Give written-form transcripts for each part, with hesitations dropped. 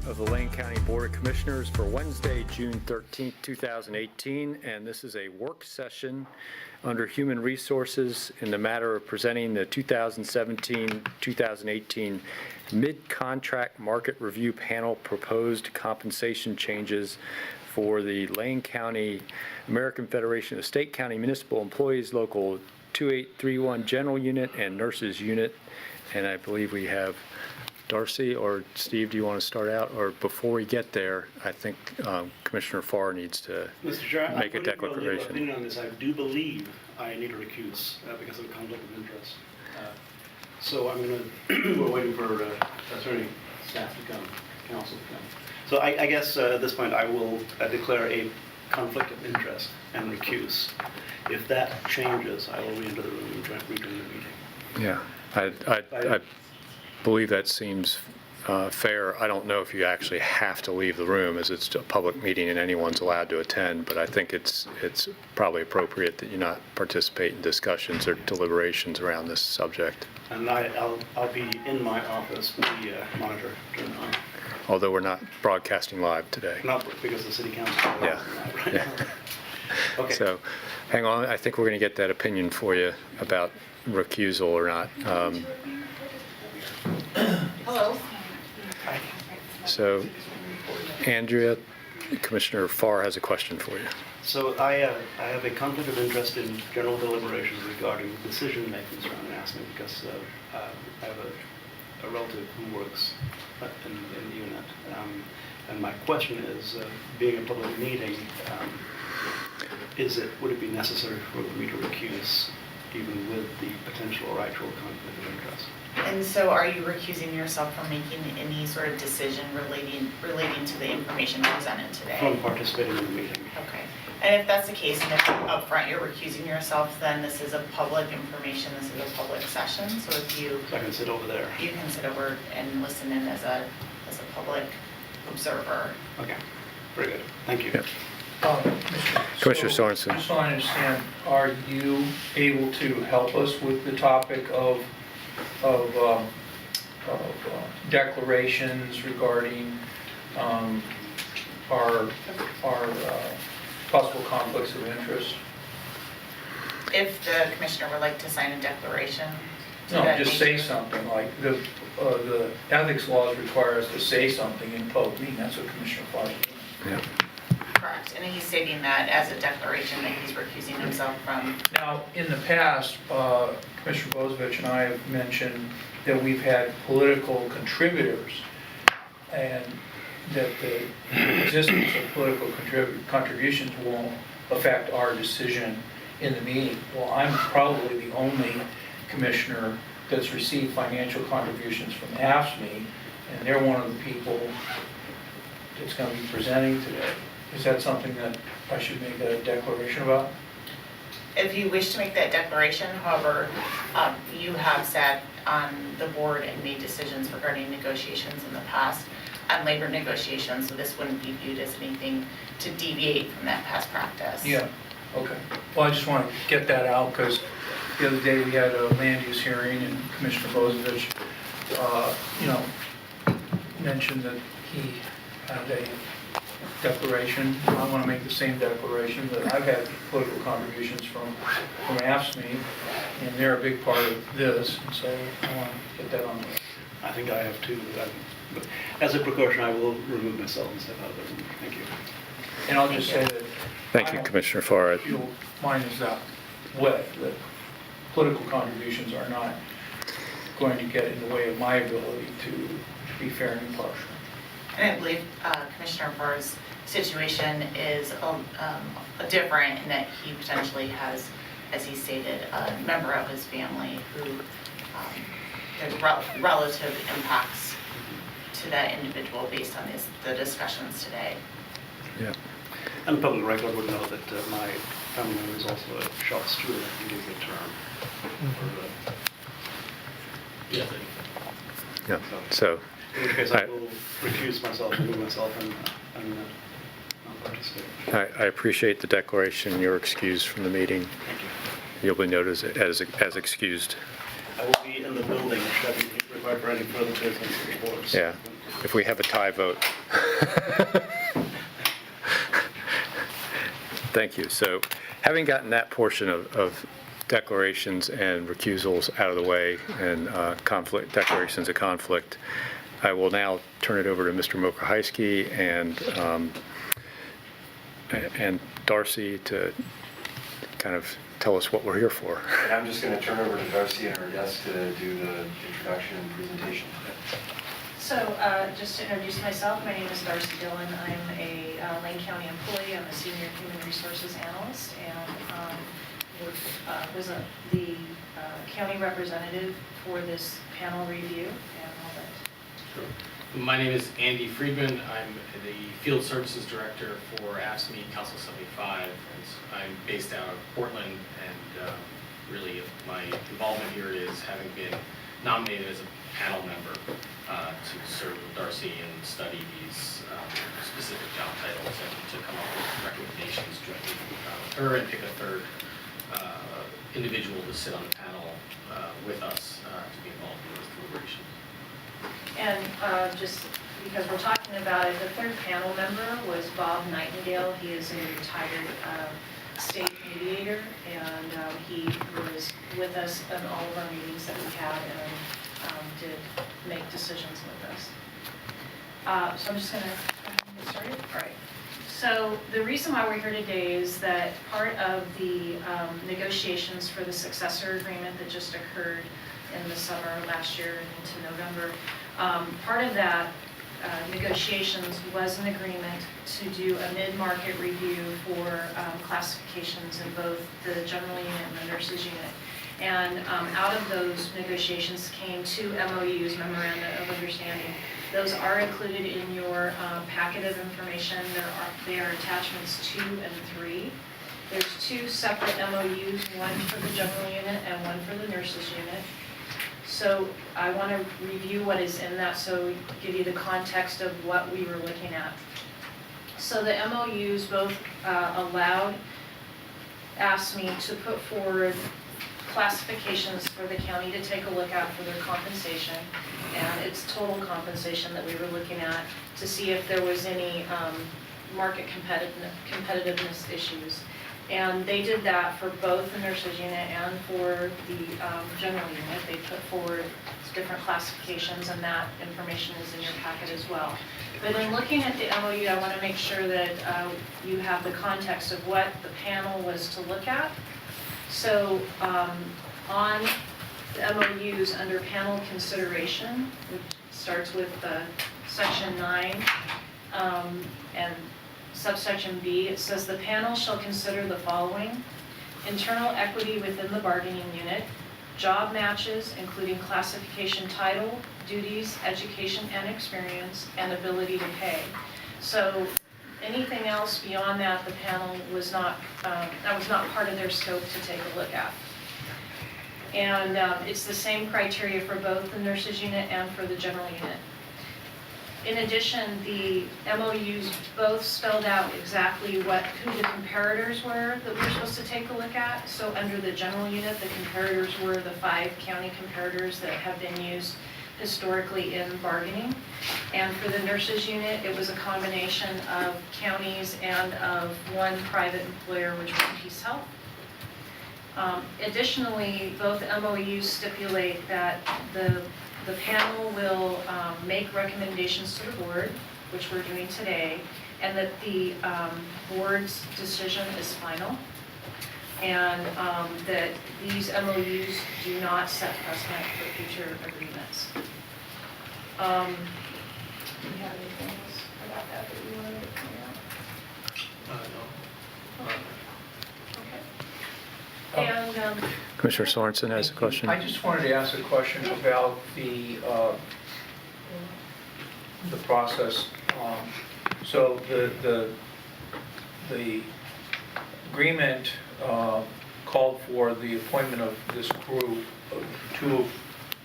of the Lane County Board of Commissioners for Wednesday, June 13th, 2018, and this is a work session under Human Resources in the matter of presenting the 2017-2018 Mid-Contract Market Review Panel proposed compensation changes for the Lane County American Federation of State County Municipal Employees Local 2831 General Unit and Nurses Unit. And I believe we have Darcy or Steve, do you want to start out? Or before we get there, I think Commissioner Farr needs to Mr. Chair, make a declaration. opinion on this. I do believe I need to recuse because of a conflict of interest. So I'm going to, we're waiting for attorney staff to come, counsel to come. So I guess at this point I will declare a conflict of interest and recuse. If that changes, I will re-enter the room and rejoin the meeting. Yeah, I believe that seems fair. I don't know if you actually have to leave the room, as it's a public meeting and anyone's allowed to attend, but I think it's probably appropriate that you not participate in discussions or deliberations around this subject. And I'll be in my office with the monitor during the time. Although we're not broadcasting live today. Not because the city council. Yeah. Right Yeah. now. Okay. So, hang on, I think we're going to get that opinion for you about recusal or not. Hello. So, Andrea, Commissioner Farr has a question for you. So I have a conflict of interest in general deliberations regarding decision-making surrounding ASME because I have a relative who works in the unit. And my question is, being a public meeting, would it be necessary for me to recuse even with the potential or actual conflict of interest? And so are you recusing yourself from making any sort of decision relating to the information presented today? From participating in the meeting. Okay. And if that's the case, and if up front you're recusing yourself, then this is a public information, this is a public session. So if you So I can sit over there. can sit over and listen in as a public observer. Okay, very good. Thank you. Yep. Commissioner Sorensen. Just so I understand, are you able to help us with the topic of declarations regarding our possible conflicts of interest? If the commissioner would like to sign a declaration. to No, that just say nature. something, like the ethics laws require us to say something in public meeting. That's what Commissioner Farr is doing. Yeah. Correct. And he's stating that as a declaration that he's recusing himself from. Now, in the past, Commissioner Bozovich and I have mentioned that we've had political contributors and that the existence of political contributions won't affect our decision in the meeting. Well, I'm probably the only commissioner that's received financial contributions from AFSCME, and they're one of the people that's going to be presenting today. Is that something that I should make a declaration about? If you wish to make that declaration, however, you have sat on the board and made decisions regarding negotiations in the past on labor negotiations, so this wouldn't be viewed as anything to deviate from that past practice. Yeah, okay. Well, I just want to get that out because the other day we had a land use hearing and Commissioner Bozovich, mentioned that he had a declaration. I want to make the same declaration that I've had political contributions from AFSCME, and they're a big part of this, and so I want to get that on there. I think I have too. But as a precaution, I will remove myself and step out of the room. Thank you. And I'll just say that. Thank I you, don't Commissioner Farr. feel mine is that way, that political contributions are not going to get in the way of my ability to be fair and impartial. And I believe Commissioner Farr's situation is different in that he potentially has, as he stated, a member of his family who there's relative impacts to that individual based on the discussions today. Yeah. And the public record would know that my family member is also a shop steward. I can give you a term. Yeah. So, In which case, I will recuse myself, remove myself, and not participate. I appreciate the declaration. You're excused from the meeting. Thank you. You'll be noted as excused. I will be in the building, should I be required for any further business reports. Yeah. if we have a tie vote. Thank you. So having gotten that portion of declarations and recusals out of the way and declarations of conflict, I will now turn it over to Mr. Mokrzycki and Darcy to kind of tell us what we're here for. And I'm just going to turn over to Darcy at her desk to do the introduction and presentation. So just to introduce myself, my name is Darcy Dillon. I'm a Lane County employee. I'm a senior human resources analyst and was the county representative for this panel review. And all that. My name is Andy Friedman. I'm the Field Services Director for AFSCME Council 75. I'm based out of Portland, and really my involvement here is having been nominated as a panel member to serve with Darcy and study these specific job titles and to come up with recommendations jointly with her and pick a third individual to sit on the panel with us to be involved in those deliberations. And just because we're talking about it, the third panel member was Bob Nightingale. He is a retired state mediator, and he was with us in all of our meetings that we had and did make decisions with us. So I'm just going to get started. All right. So the reason why we're here today is that part of the negotiations for the successor agreement that just occurred in the summer last year into November, part of that negotiations was an agreement to do a mid-market review for classifications in both the general unit and the nurses unit. And out of those negotiations came 2 MOUs, Memoranda of Understanding. Those are included in your packet of information. They are attachments 2 and 3. There's 2 separate MOUs, one for the general unit and one for the nurses unit. So I want to review what is in that, so give you the context of what we were looking at. So the MOUs both allowed AFSCME to put forward classifications for the county to take a look at for their compensation, and it's total compensation that we were looking at to see if there was any market competitiveness issues. And they did that for both the nurses unit and for the general unit. They put forward different classifications, and that information is in your packet as well. But in looking at the MOU, I want to make sure that you have the context of what the panel was to look at. So on the MOUs under panel consideration, which starts with section 9 and subsection B, it says the panel shall consider the following: internal equity within the bargaining unit, job matches including classification title, duties, education and experience, and ability to pay. So anything else beyond that, the panel was not, that was not part of their scope to take a look at. And it's the same criteria for both the nurses unit and for the general unit. In addition, the MOUs both spelled out exactly who the comparators were that we were supposed to take a look at. So under the general unit, the comparators were the 5 county comparators that have been used historically in bargaining. And for the nurses unit, it was a combination of counties and of one private employer, which was Peace Health. Additionally, both MOUs stipulate that the panel will make recommendations to the board, which we're doing today, and that the board's decision is final, and that these MOUs do not set precedent for future agreements. Do you have anything else about that that you wanted to point out? No. Okay. And Commissioner Sorensen has a question. I just wanted to ask a question about the process. So the agreement called for the appointment of this group.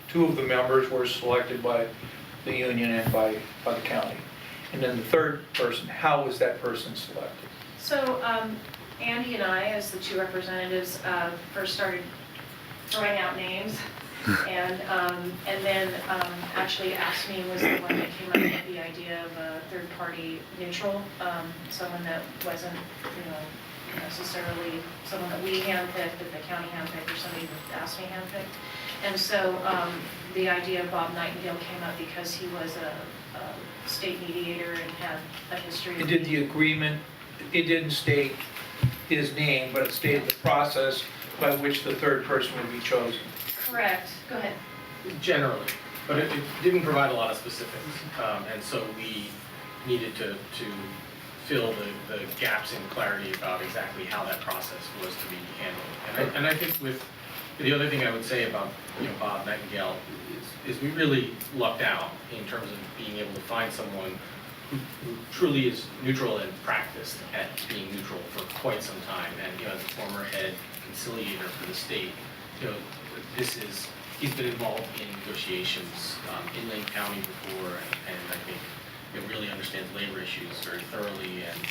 Two of the members were selected by the union and by the county. And then the third person, how was that person selected? so Andy and I, as the 2 representatives, first started throwing out names. And then actually AFSCME was the one that came up with the idea of a third-party neutral, someone that wasn't, necessarily someone that we handpicked, that the county handpicked, or somebody that AFSCME handpicked. And so the idea of Bob Nightingale came up because he was a state mediator and had a history. It did the agreement, it didn't state his name, but it stated the process by which the third person would be chosen. Correct, go ahead. Generally, but it didn't provide a lot of specifics. And so we needed to fill the gaps in clarity about exactly how that process was to be handled. And I think with, the other thing I would say about, Bob Nightingale is we really lucked out in terms of being able to find someone who truly is neutral and practiced at being neutral for quite some time. And, as a former head conciliator for the state, he's been involved in negotiations in Lane County before, and I think really understands labor issues very thoroughly, and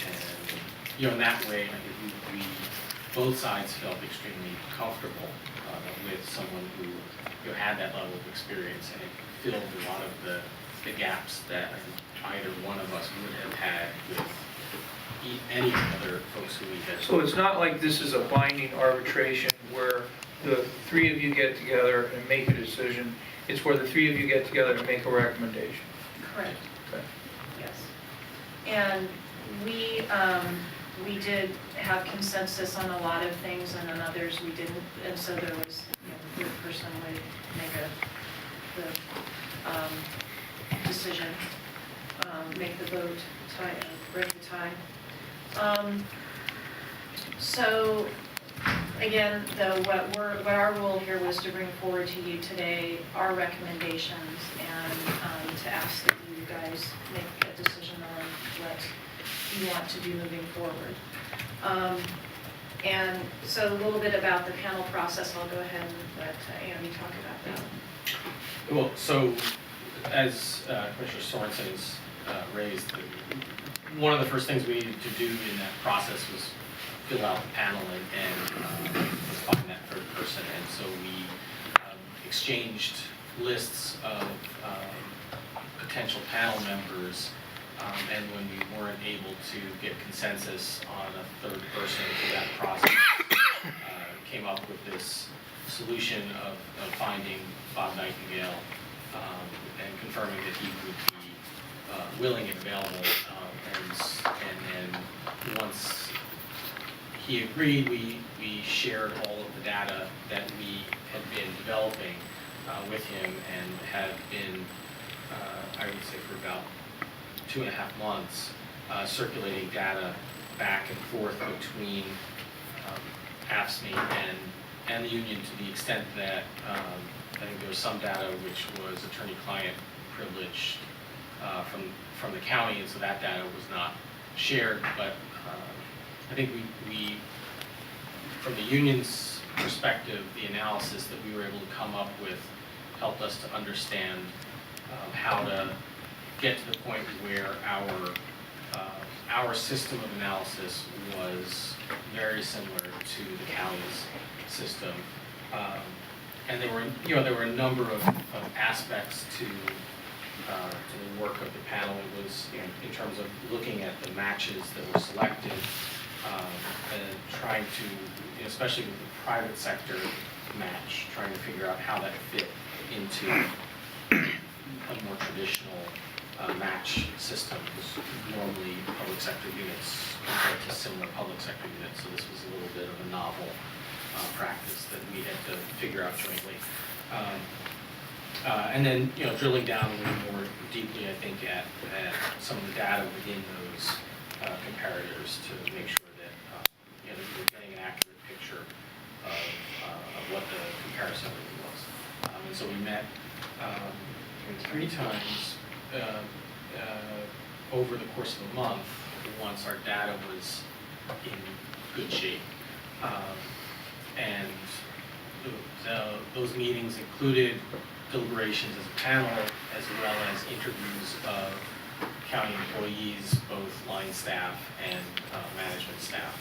in that way, I think we both sides felt extremely comfortable with someone who had that level of experience, and it filled a lot of the gaps that I think either one of us would have had with any other folks who we had. So it's not like this is a binding arbitration where the three of you get together and make a decision. It's where the three of you get together and make a recommendation. Correct. Okay. Yes. And we did have consensus on a lot of things, and on others we didn't. And so there was, the third person would make the decision, make the vote, break the tie. So again, though, what our role here was to bring forward to you today our recommendations, and to ask that you guys make a decision on what you want to do moving forward. And so a little bit about the panel process, I'll go ahead and let Andy talk about that. Well, so as Commissioner Sorensen's raised, one of the first things we needed to do in that process was fill out the panel and find that third person. And so we exchanged lists of potential panel members, and when we weren't able to get consensus on a third person for that process, came up with this solution of finding Bob Nightingale and confirming that he would be willing and available. And then once he agreed, we shared all of the data that we had been developing with him, and had been, I would say, for about 2.5 months, circulating data back and forth between AFSCME and the union, to the extent that I think there was some data which was attorney-client privileged from the county, and so that data was not shared. But I think we, from the union's perspective, the analysis that we were able to come up with helped us to understand how to get to the point where our system of analysis was very similar to the county's system. And there were a number of aspects to the work of the panel. It was in terms of looking at the matches that were selected, and trying to, especially with the private sector match, trying to figure out how that fit into a more traditional match system, because normally public sector units compared to similar public sector units, so this was a little bit of a novel practice that we had to figure out jointly. And then, drilling down a little more deeply, I think, at some of the data within those comparators to make sure that we're getting an accurate picture of what the comparison really was. And so we met 3 times over the course of a month once our data was in good shape. And those meetings included deliberations as a panel, as well as interviews of county employees, both line staff and management staff,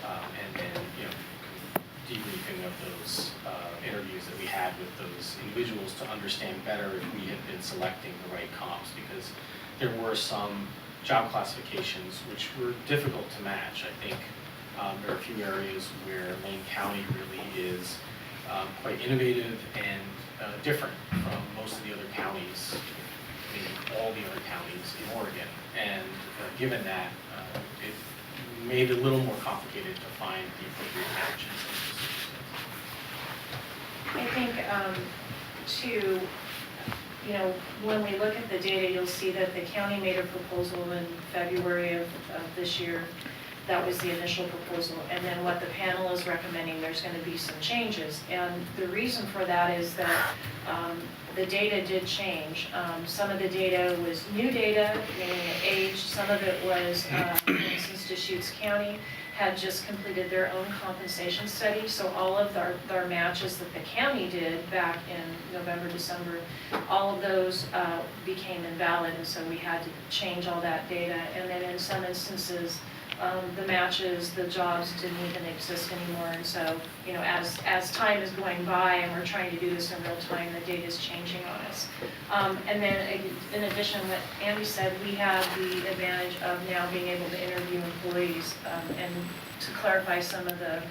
and then debriefing of those interviews that we we had with those individuals to understand better if we had been selecting the right comps, because there were some job classifications which were difficult to match. I think there are a few areas where Lane County really is quite innovative and different from most of the other counties, maybe all the other counties in Oregon. And given that, it made it a little more complicated to find the appropriate matches. I think, too, you know, when we look at the data, you'll see that the county made a proposal in February of this year. That was the initial proposal. And then what the panel is recommending, there's going to be some changes. And the reason for that is that the data did change. Some of the data was new data, meaning it aged. Some of it was, for instance, Deschutes County had just completed their own compensation study. So all of their matches that the county did back in November, December, all of those became invalid. And so we had to change all that data. And then in some instances, the matches, the jobs didn't even exist anymore. And so, you know, as time is going by and we're trying to do this in real time, the data is changing on us. And then in addition, what Andy said, we have the advantage of now being able to interview employees and to clarify some of the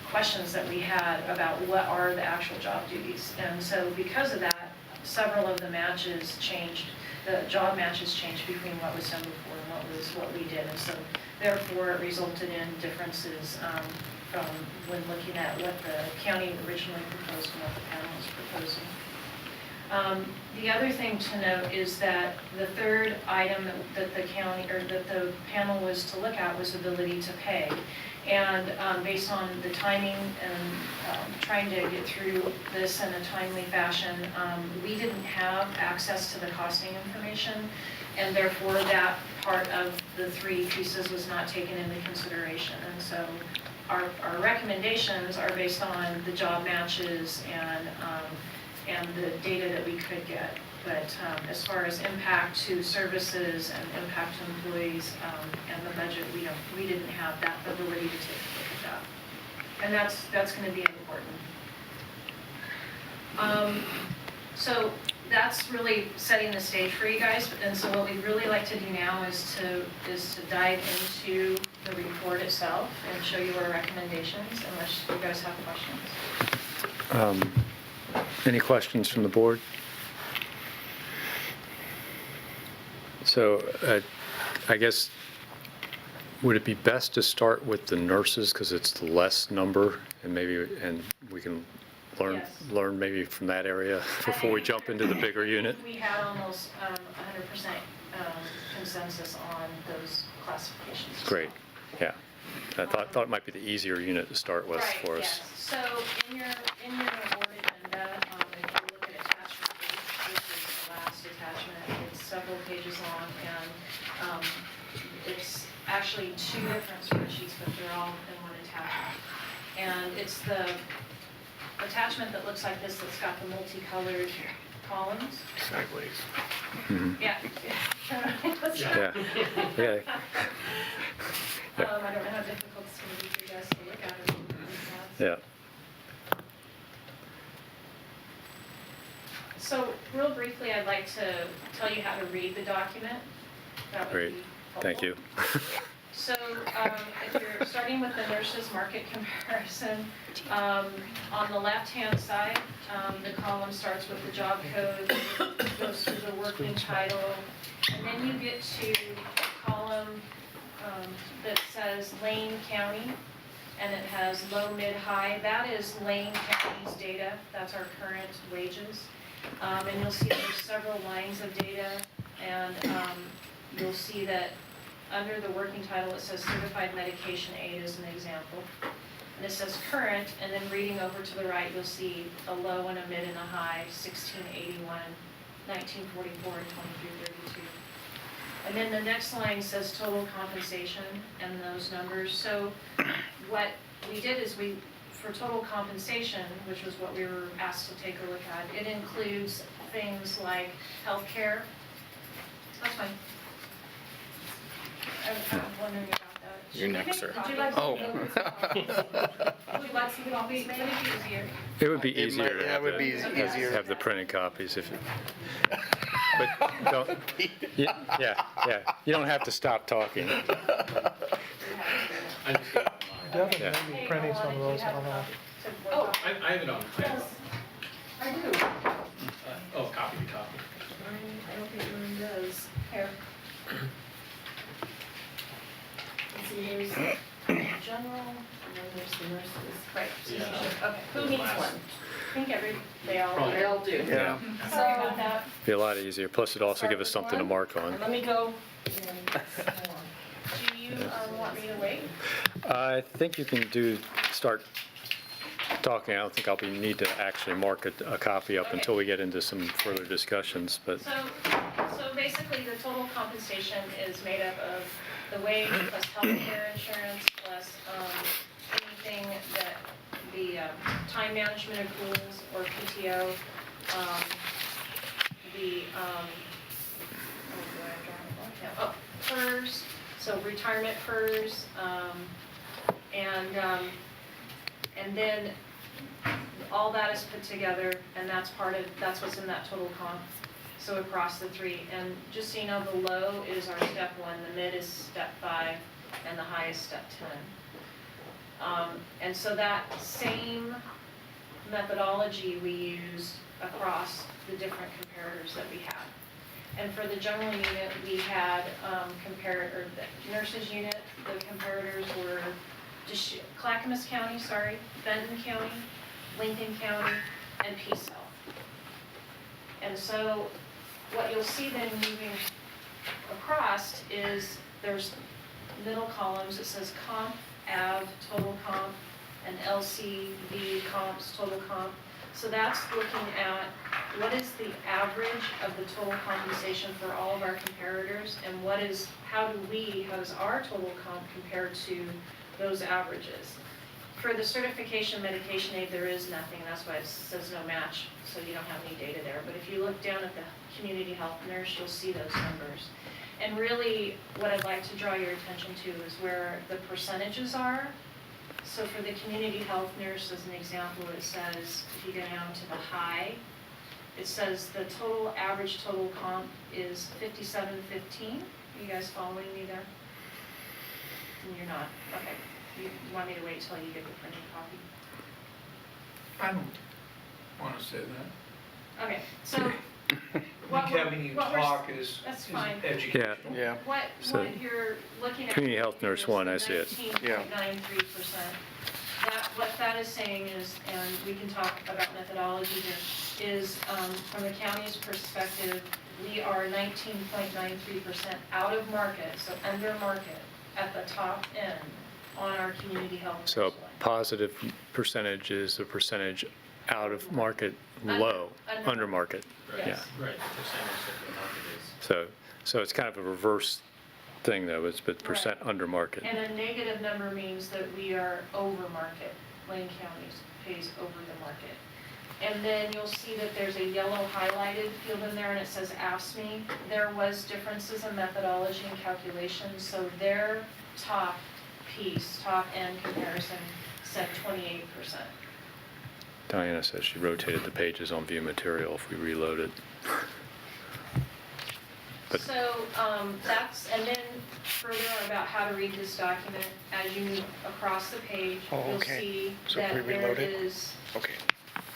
questions that we had about what are the actual job duties. And so because of that, several of the matches changed. The job matches changed between what was done before and what we did. And so therefore it resulted in differences from when looking at what the county originally proposed and what the panel was proposing. The other thing to note is that the third item that the county, or that the panel was to look at, was ability to pay. And based on the timing and trying to get through this in a timely fashion, we didn't have access to the costing information, and therefore that part of the three pieces was not taken into consideration. And so our recommendations are based on the job matches and the data that we could get. But as far as impact to services and impact to employees and the budget, we didn't have that ability to take a look at that. And that's going to be important. So that's really setting the stage for you guys. And so what we'd really like to do now is to dive into the report itself and show you our recommendations, unless you guys have questions. Any questions from the board? So I guess, would it be best to start with the nurses because it's the less number, and we can learn maybe from that area before we jump into the bigger unit? We had almost 100% consensus on those classifications. Great, yeah. I thought it might be the easier unit to start with Right, for yes. us. So in your board agenda, if you look at attachment B, which is the last attachment, it's several pages long, and it's actually two different spreadsheets, but they're all in one attachment. And it's the attachment that looks like this, that's got the multicolored columns. Sideways. Mhm. Yeah. Yeah, yeah. I don't know how difficult it's going to be for you guys to look at it. Yeah. So real briefly, I'd like to tell you how to read the document. That would Great, be thank you. helpful. So if you're starting with the nurses market comparison, on the left-hand side, the column starts with the job code, goes through the working title, and then you get to a column that says Lane County, and it has low, mid, high. That is Lane County's data. That's our current wages. And you'll see there's several lines of data, and you'll see that under the working title, it says certified medication aid as an example. And it says current, and then reading over to the right, you'll see a low and a mid and a high, 1681, 1944, and 2332. And then the next line says total compensation and those numbers. So what we did is for total compensation, which was what we were asked to take a look at, it includes things like healthcare. That's fine. I'm wondering about that. You're next, sir. Would you like Oh. Would you like some copies made? Easier. It would be It easier might- to yeah, have it would be the, easier. have the printed copies if, but don't, yeah, you don't have to stop talking. I just gave it online. Definitely Yeah. maybe printing some of those, I don't know. Oh, I have it on. I have it I do. on. Oh, copy to copy. I don't think mine does. Here. Let's see, there's general, and then there's the nurses. Right. so you Yeah. should- Okay, who needs Last- one? I think they all Probably. do. Yeah. Sorry about that. Be a lot easier, plus it'd also give us something to mark on. Let me go. Do you want me to wait? I think you can start talking. I don't think I'll need to actually mark a copy up Okay. until we get into some further discussions, but So basically, the total compensation is made up of the wage plus healthcare insurance plus anything that the time management accruals or PTO, the, PERS, so retirement PERS, and then all that is put together, and that's what's in that total comp. So across the three, and just so you know, the low is our step 1, the mid is step 5, and the high is step 10. And so that same methodology we use across the different comparators that we have. And for the general unit, we had the nurses unit, the comparators were just Clackamas County, Benton County, Lincoln County, and Peace Health. And so what you'll see then moving across is there's middle columns, it says comp, av, total comp, and LCV comps, total comp. So that's looking at what is the average of the total compensation for all of our comparators, and how does our total comp compare to those averages? For the certification medication aid, there is nothing, that's why it says no match, so you don't have any data there. But if you look down at the community health nurse, you'll see those numbers. And really, what I'd like to draw your attention to is where the percentages are. So for the community health nurse, as an example, it says, if you go down to the high, it says the average total comp is 5715. Are you guys following me there? And you're not, okay. You want me to wait till you get the printed copy? I don't want to say that. Okay, so I what think having you what we're- talk is that's fine. educational. Yeah. So, What you're looking at. Community Health Nurse is 1, the I see it. 19.93%. What that is saying is, and we can talk about methodology here, is from the county's perspective, we are 19.93% out of market, so under market, at the top end on our community health. so nurse line. positive percentage is the percentage out of market low, under market. Yes. Yeah. Right, the percentage that the market is. So it's kind of a reverse thing though, it's but percent under market. And a negative number means that we are over market. Lane County pays over the market. And then you'll see that there's a yellow highlighted field in there and it says AFSCME. There was differences in methodology and calculations, so their top end comparison said 28%. Diana says she rotated the pages on view material if we reload it. But- So and then further about how to read this document, as you move across the page, Oh, you'll okay. see So if that we there reload it? is Okay.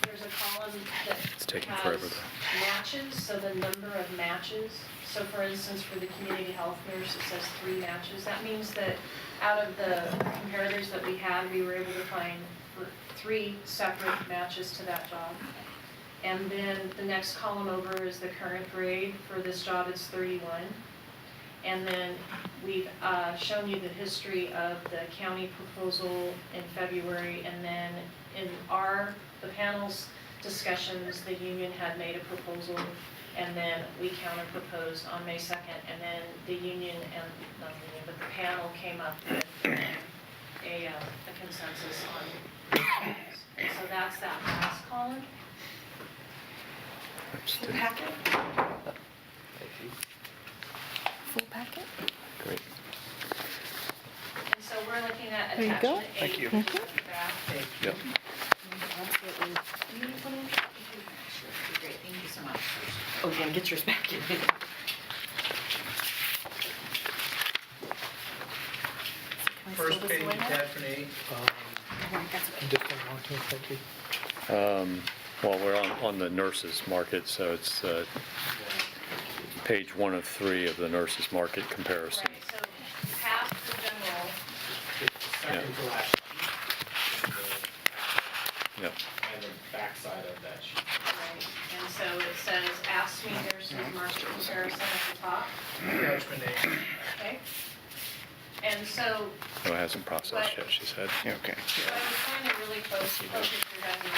there's a column that It's taking forever has though. matches, so the number of matches. So for instance, for the community health nurse, it says 3 matches. That means that out of the comparators that we had, we were able to find 3 separate matches to that job. And then the next column over is the current grade. For this job, it's 31. And then we've shown you the history of the county proposal in February, and then in the panel's discussions, the union had made a proposal, and then we counter-proposed on May 2nd, and then the union, and not the union, but the panel came up with a consensus on this. And so that's that last column. Full packet? Full packet? Great. And so we're looking at There you go. attachment Thank 8, you. which is the draft. Yep. You need one? Sure, great, thank you so much. Oh, yeah, get yours back in. First page, attachment 8. Just one more, too, thank you. Well, we're on the nurses market, so it's page 1 of 3 of the nurses market comparison. Right, so past the general, It's the second to last sheet Yep. and the backside of that sheet. right, and so it says AFSCME versus market comparison at the top, Attachment 8. okay? And so No, it hasn't processed yet, she said. Okay. what I was trying to really focus your guys'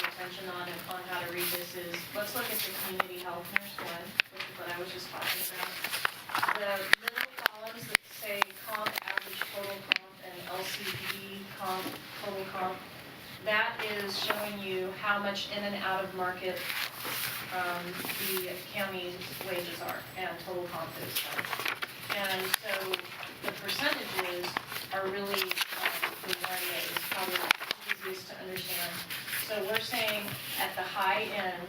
attention on how to read this is, let's look at the community health nurse one, which is what I was just talking about. The middle columns that say comp, average total comp, and LCD comp, total comp, that is showing you how much in and out of market the county's wages are and total comp is. And so the percentages are really, the area is probably the easiest to understand. So we're saying at the high end,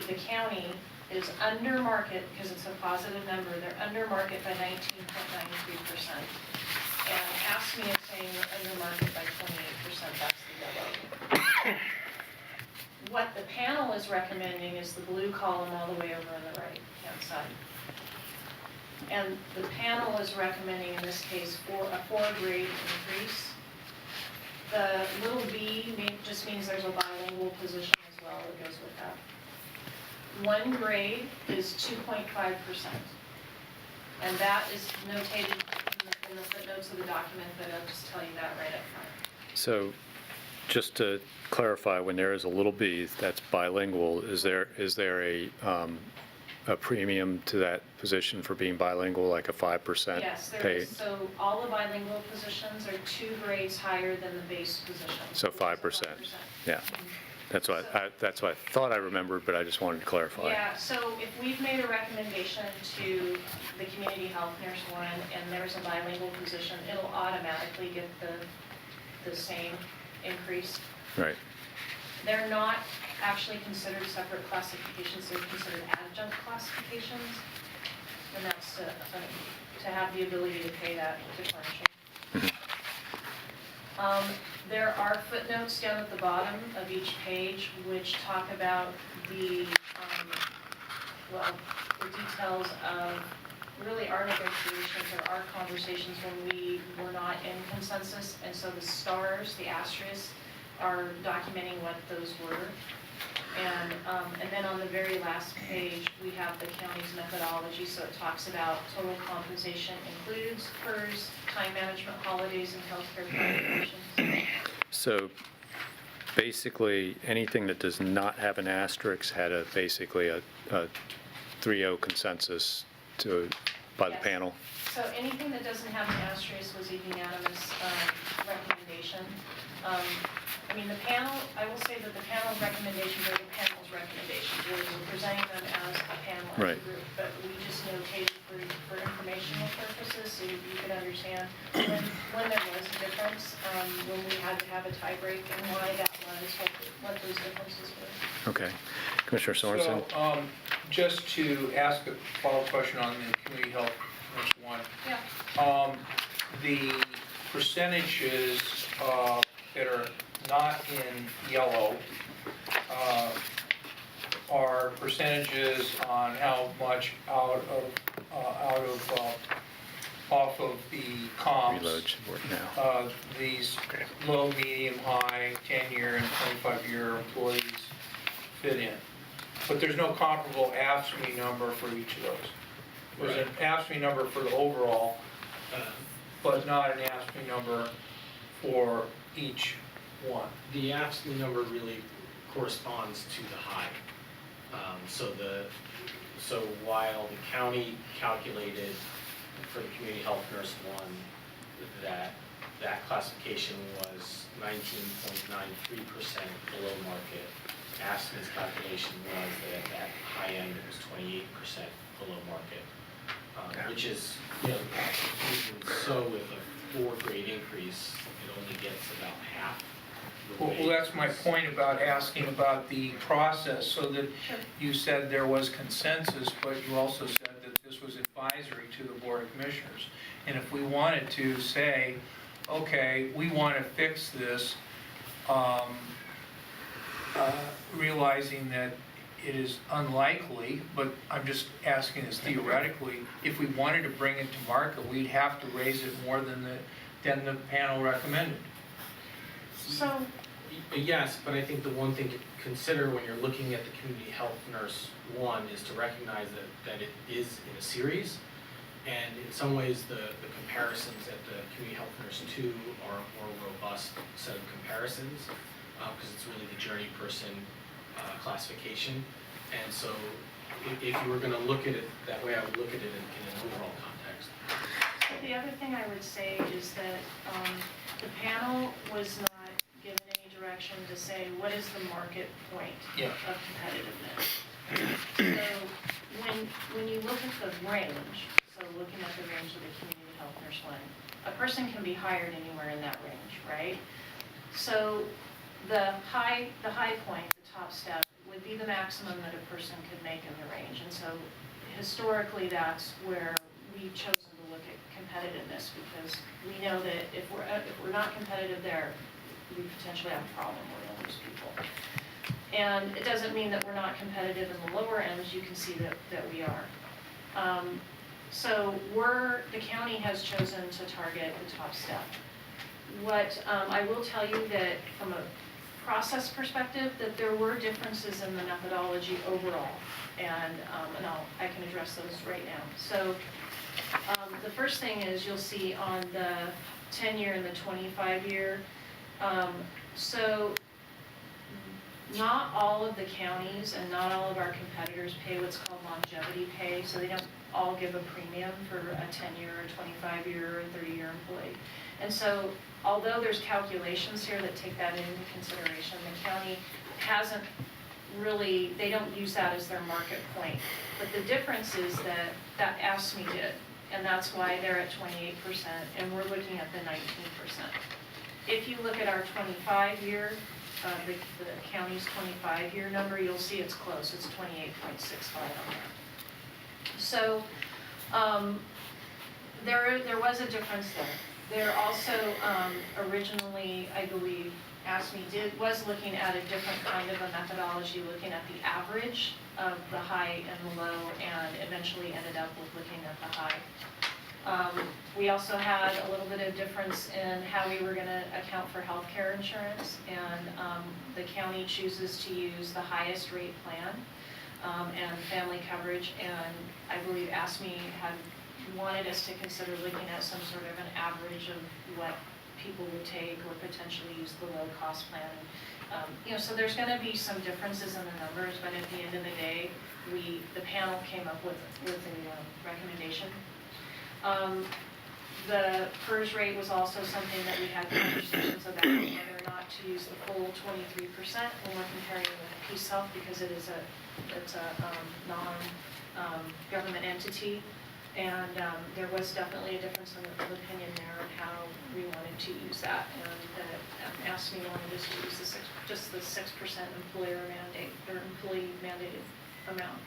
the county is under market, because it's a positive number, they're under market by 19.93%. And AFSCME is saying we're under market by 28%, that's the yellow. What the panel is recommending is the blue column all the way over on the right-hand side. And the panel is recommending, in this case, a 4-grade increase. The little b just means there's a bilingual position as well that goes with that. 1 grade is 2.5%. And that is notated in the footnotes of the document, but I'll just tell you that right up front. So just to clarify, when there is a little b, that's bilingual, is there a premium to that position for being bilingual, like a 5% Yes, there pay? is. So all the bilingual positions are 2 grades higher than the base position. So which is 5%. Yeah, that's what I thought I remembered, but I just wanted to clarify. Yeah, so if we've made a recommendation to the community health nurse one and there's a bilingual position, it'll automatically get the same increase. Right. They're not actually considered separate classifications, they're considered adjunct classifications. And that's to have the ability to pay that differential. There are footnotes down at the bottom of each page which talk about the details of really our negotiations or our conversations when we were not in consensus. And so the stars, the asterisks, are documenting what those were. And then on the very last page, we have the county's methodology. So it talks about total compensation includes PERS, time management, holidays, and healthcare contributions. So basically, anything that does not have an asterisk had basically a 3-0 consensus by the Yes. panel. So anything that doesn't have an asterisk was a unanimous recommendation. I mean, the panel, I will say that the panel's recommendations are the panel's recommendations. We're presenting them as a panel, as a Right. group, but we just notated for informational purposes, so you could understand when there was a difference, when we had to have a tie break, and why that was, what those differences were. Okay. Commissioner Sorensen? So, just to ask a follow-up question on the community health nurse one. Yeah. The percentages that are not in yellow are percentages on how much off of the comps. Reload should work now. These low, medium, high, 10-year and 25-year employees fit in. But there's no comparable AFSCME number for each of those. There's an AFSCME number for the overall, but not an AFSCME number for each one. The AFSCME number really corresponds to the high. So while the county calculated for the community health nurse one that classification was 19.93% below market, AFSCME's calculation was that at that high end it was 28% below market, which is, even so with a 4-grade increase, it only gets about half the Well, wage. that's my point about asking about the process, so that you said there was consensus, but you also said that this was advisory to the Board of Commissioners. And if we wanted to say, okay, we want to fix this, realizing that it is unlikely, but I'm just asking this theoretically, if we wanted to bring it to market, we'd have to raise it more than the panel recommended. So, Yes, but I think the one thing to consider when you're looking at the community health nurse 1 is to recognize that it is in a series. And in some ways, the comparisons at the community health nurse 2 are a more robust set of comparisons, because it's really the journey person classification. And so if you were going to look at it that way, I would look at it in an overall context. The other thing I would say is that the panel was not given any direction to say, what is the market point Yeah. of competitiveness? So when you look at the range, so looking at the range of the community health nurse 1, a person can be hired anywhere in that range, right? So the high point, the top step, would be the maximum that a person could make in the range. And so historically, that's where we've chosen to look at competitiveness, because we know that if we're not competitive there, we potentially have a problem, we're going to lose people. And it doesn't mean that we're not competitive in the lower ends, you can see that we are. So the county has chosen to target the top step. What I will tell you that from a process perspective, that there were differences in the methodology overall, and I can address those right now. So the first thing is you'll see on the 10-year and the 25-year, so not all of the counties and not all of our competitors pay what's called longevity pay, so they don't all give a premium for a 10-year, or 25-year, or 30-year employee. And so although there's calculations here that take that into consideration, the county hasn't really, they don't use that as their market point. But the difference is that AFSCME did, and that's why they're at 28%, and we're looking at the 19%. If you look at our 25-year, the county's 25-year number, you'll see it's close, it's 28.65 on there. So there was a difference there. There also originally, I believe, AFSCME was looking at a different kind of a methodology, looking at the average of the high and the low, and eventually ended up with looking at the high. We also had a little bit of difference in how we were going to account for healthcare insurance, and the county chooses to use the highest rate plan and family coverage, and I believe AFSCME had wanted us to consider looking at some sort of an average of what people would take or potentially use the low-cost plan. So there's going to be some differences in the numbers, but at the end of the day, the panel came up with a recommendation. The PERS rate was also something that we had conversations about whether or not to use the full 23% when we're comparing with Peace Health, because it's a non-government entity. And there was definitely a difference of opinion there on how we wanted to use that, and AFSCME wanted us to use just the 6% employer mandate, or employee mandated amount.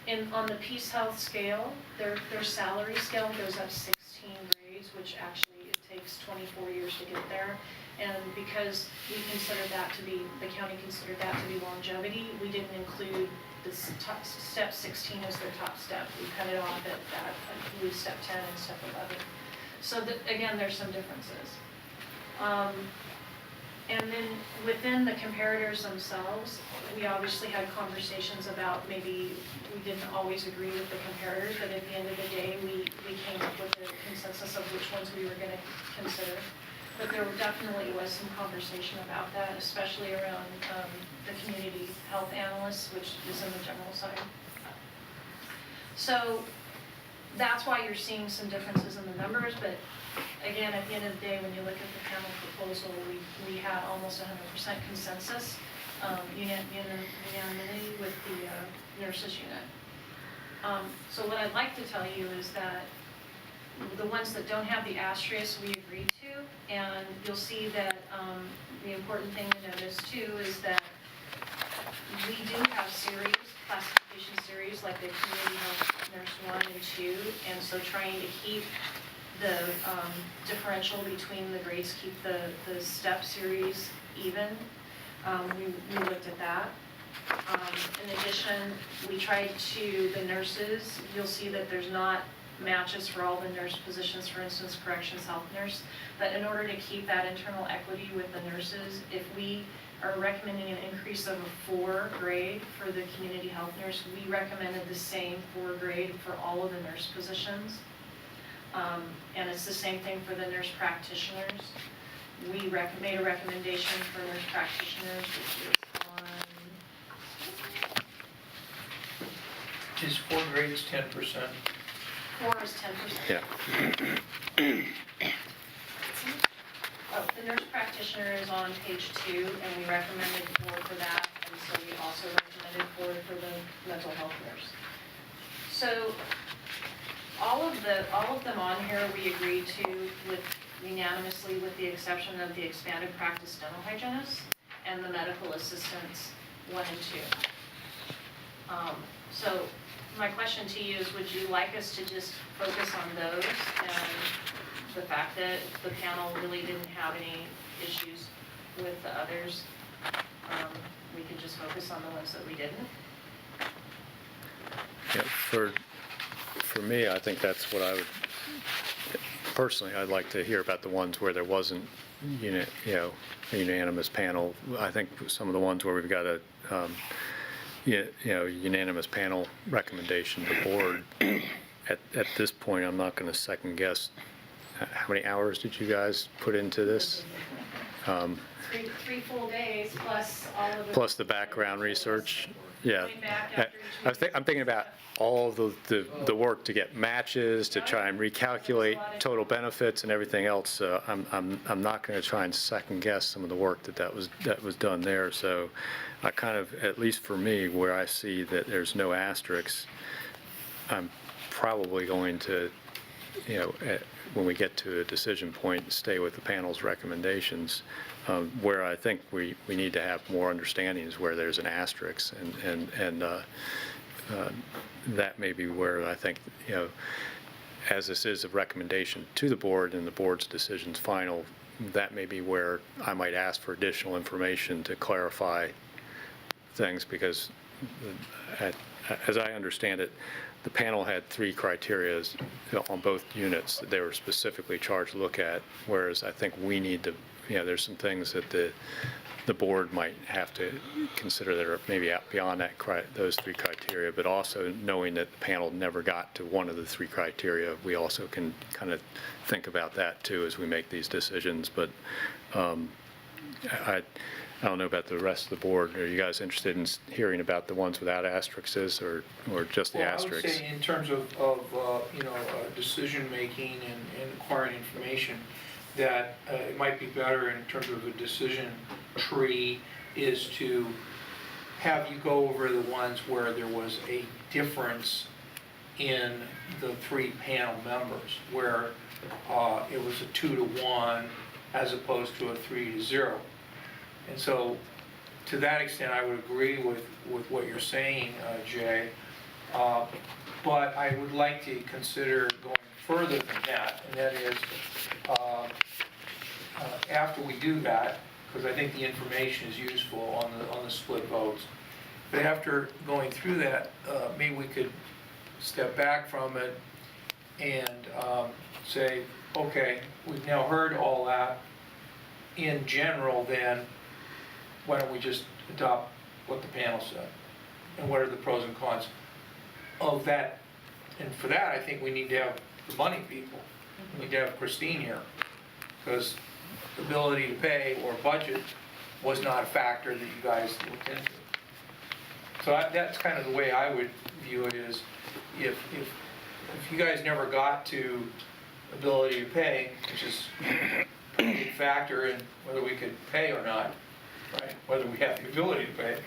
And on the Peace Health scale, their salary scale goes up 16 grades, which actually it takes 24 years to get there. And because we considered that to be, the county considered that to be longevity, we didn't include this top, step 16 as their top step. We cut it off at that, I believe step 10 and step 11. So again, there's some differences. And then within the comparators themselves, we obviously had conversations about maybe we didn't always agree with the comparators, but at the end of the day, we came up with a consensus of which ones we were going to consider. But there definitely was some conversation about that, especially around the community health analysts, which is in the general side. So that's why you're seeing some differences in the numbers, but again, at the end of the day, when you look at the panel proposal, we had almost 100% consensus, unanimity with the nurses unit. So what I'd like to tell you is that the ones that don't have the asterisk, we agreed to, and you'll see that the important thing to notice too is that we do have series, classification series, like the Community Health Nurse 1 and 2, and so trying to keep the differential between the grades, keep the step series even. We looked at that. In addition, we tried to, the nurses, you'll see that there's not matches for all the nurse positions, for instance, corrections health nurse, but in order to keep that internal equity with the nurses, if we are recommending an increase of a 4 grade for the community health nurse, we recommended the same 4 grade for all of the nurse positions. And it's the same thing for the nurse practitioners. We made a recommendation for nurse practitioners, which is on, Is 4 grades 10%? 4 is 10%. Yeah. Oh, the nurse practitioner is on page 2, and we recommended 4 for that, and so we also recommended 4 for the mental health nurse. So all of them on here we agreed to unanimously, with the exception of the expanded practice dental hygienist and the medical assistants 1 and 2. So my question to you is, would you like us to just focus on those and the fact that the panel really didn't have any issues with the others? We could just focus on the ones that we didn't? Yeah, for me, I think that's what I would, personally, I'd like to hear about the ones where there wasn't, a unanimous panel. I think some of the ones where we've got a, unanimous panel recommendation to the board. At this point, I'm not going to second guess. How many hours did you guys put into this? 3 full days plus all of the. Plus the background research? Yeah. Going back after each I'm thinking about all of the work to get matches, to try and recalculate total benefits and everything else. I'm not going to try and second guess some of the work that was done there. So I kind of, at least for me, where I see that there's no asterisks, I'm probably going to, when we get to a decision point, stay with the panel's recommendations. Where I think we need to have more understanding is where there's an asterisk, and that may be where I think, as this is a recommendation to the board and the board's decision's final, that may be where I might ask for additional information to clarify things, because as I understand it, the panel had 3 criteria on both units that they were specifically charged to look at, whereas I think we need to, there's some things that the board might have to consider that are maybe out beyond those 3 criteria, but also knowing that the panel never got to one of the 3 criteria, we also can kind of think about that too as we make these decisions. But I don't know about the rest of the board. Are you guys interested in hearing about the ones without asterisks or just the asterisks? I would say in terms of decision-making and acquiring information, that it might be better in terms of a decision tree is to have you go over the ones where there was a difference in the 3 panel members, where it was a 2-to-1 as opposed to a 3-to-0. And so, to that extent, I would agree with what you're saying, Jay. But I would like to consider going further than that, and that is, after we do that, because I think the information is useful on the split votes, but after going through that, maybe we could step back from it and say, okay, we've now heard all that. In general, then, why don't we just adopt what the panel said? And what are the pros and cons of that? And for that, I think we need to have the money people. We need to have Christine here, because ability to pay or budget was not a factor that you guys looked into. So that's kind of the way I would view it, is if you guys never got to ability to pay, which is a big factor in whether we could pay or not, right? Whether we have the ability to pay.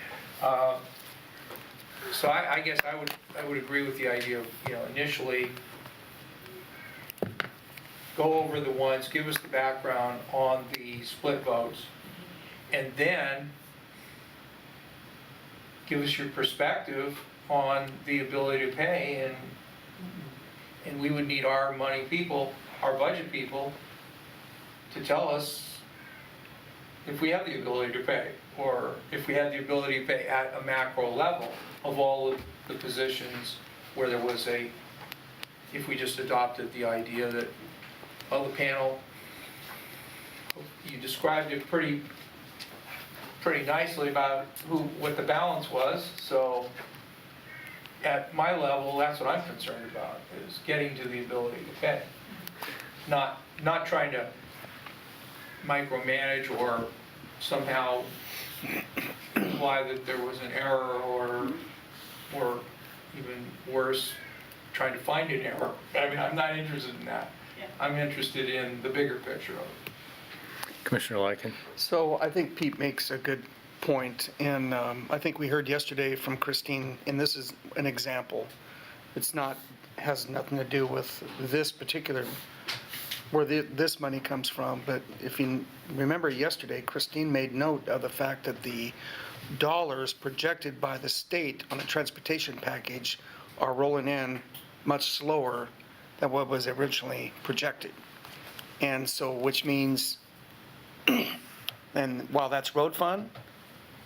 So I guess I would agree with the idea of, initially go over the ones, give us the background on the split votes, and then give us your perspective on the ability to pay, and we would need our money people, our budget people, to tell us if we have the ability to pay, or if we have the ability to pay at a macro level of all of the positions where there was if we just adopted the idea that, well, the panel, you described it pretty nicely about what the balance was, so at my level, that's what I'm concerned about, is getting to the ability to pay. Not trying to micromanage or somehow imply that there was an error or even worse, trying to find an error. I mean, I'm not interested in that. Yeah. I'm interested in the bigger picture of it. Commissioner Lycan? So I think Pete makes a good point, and I think we heard yesterday from Christine, and this is an example. Has nothing to do with this particular, where this money comes from, but if you remember yesterday, Christine made note of the fact that the dollars projected by the state on the transportation package are rolling in much slower than what was originally projected. And so, which means, and while that's road fund,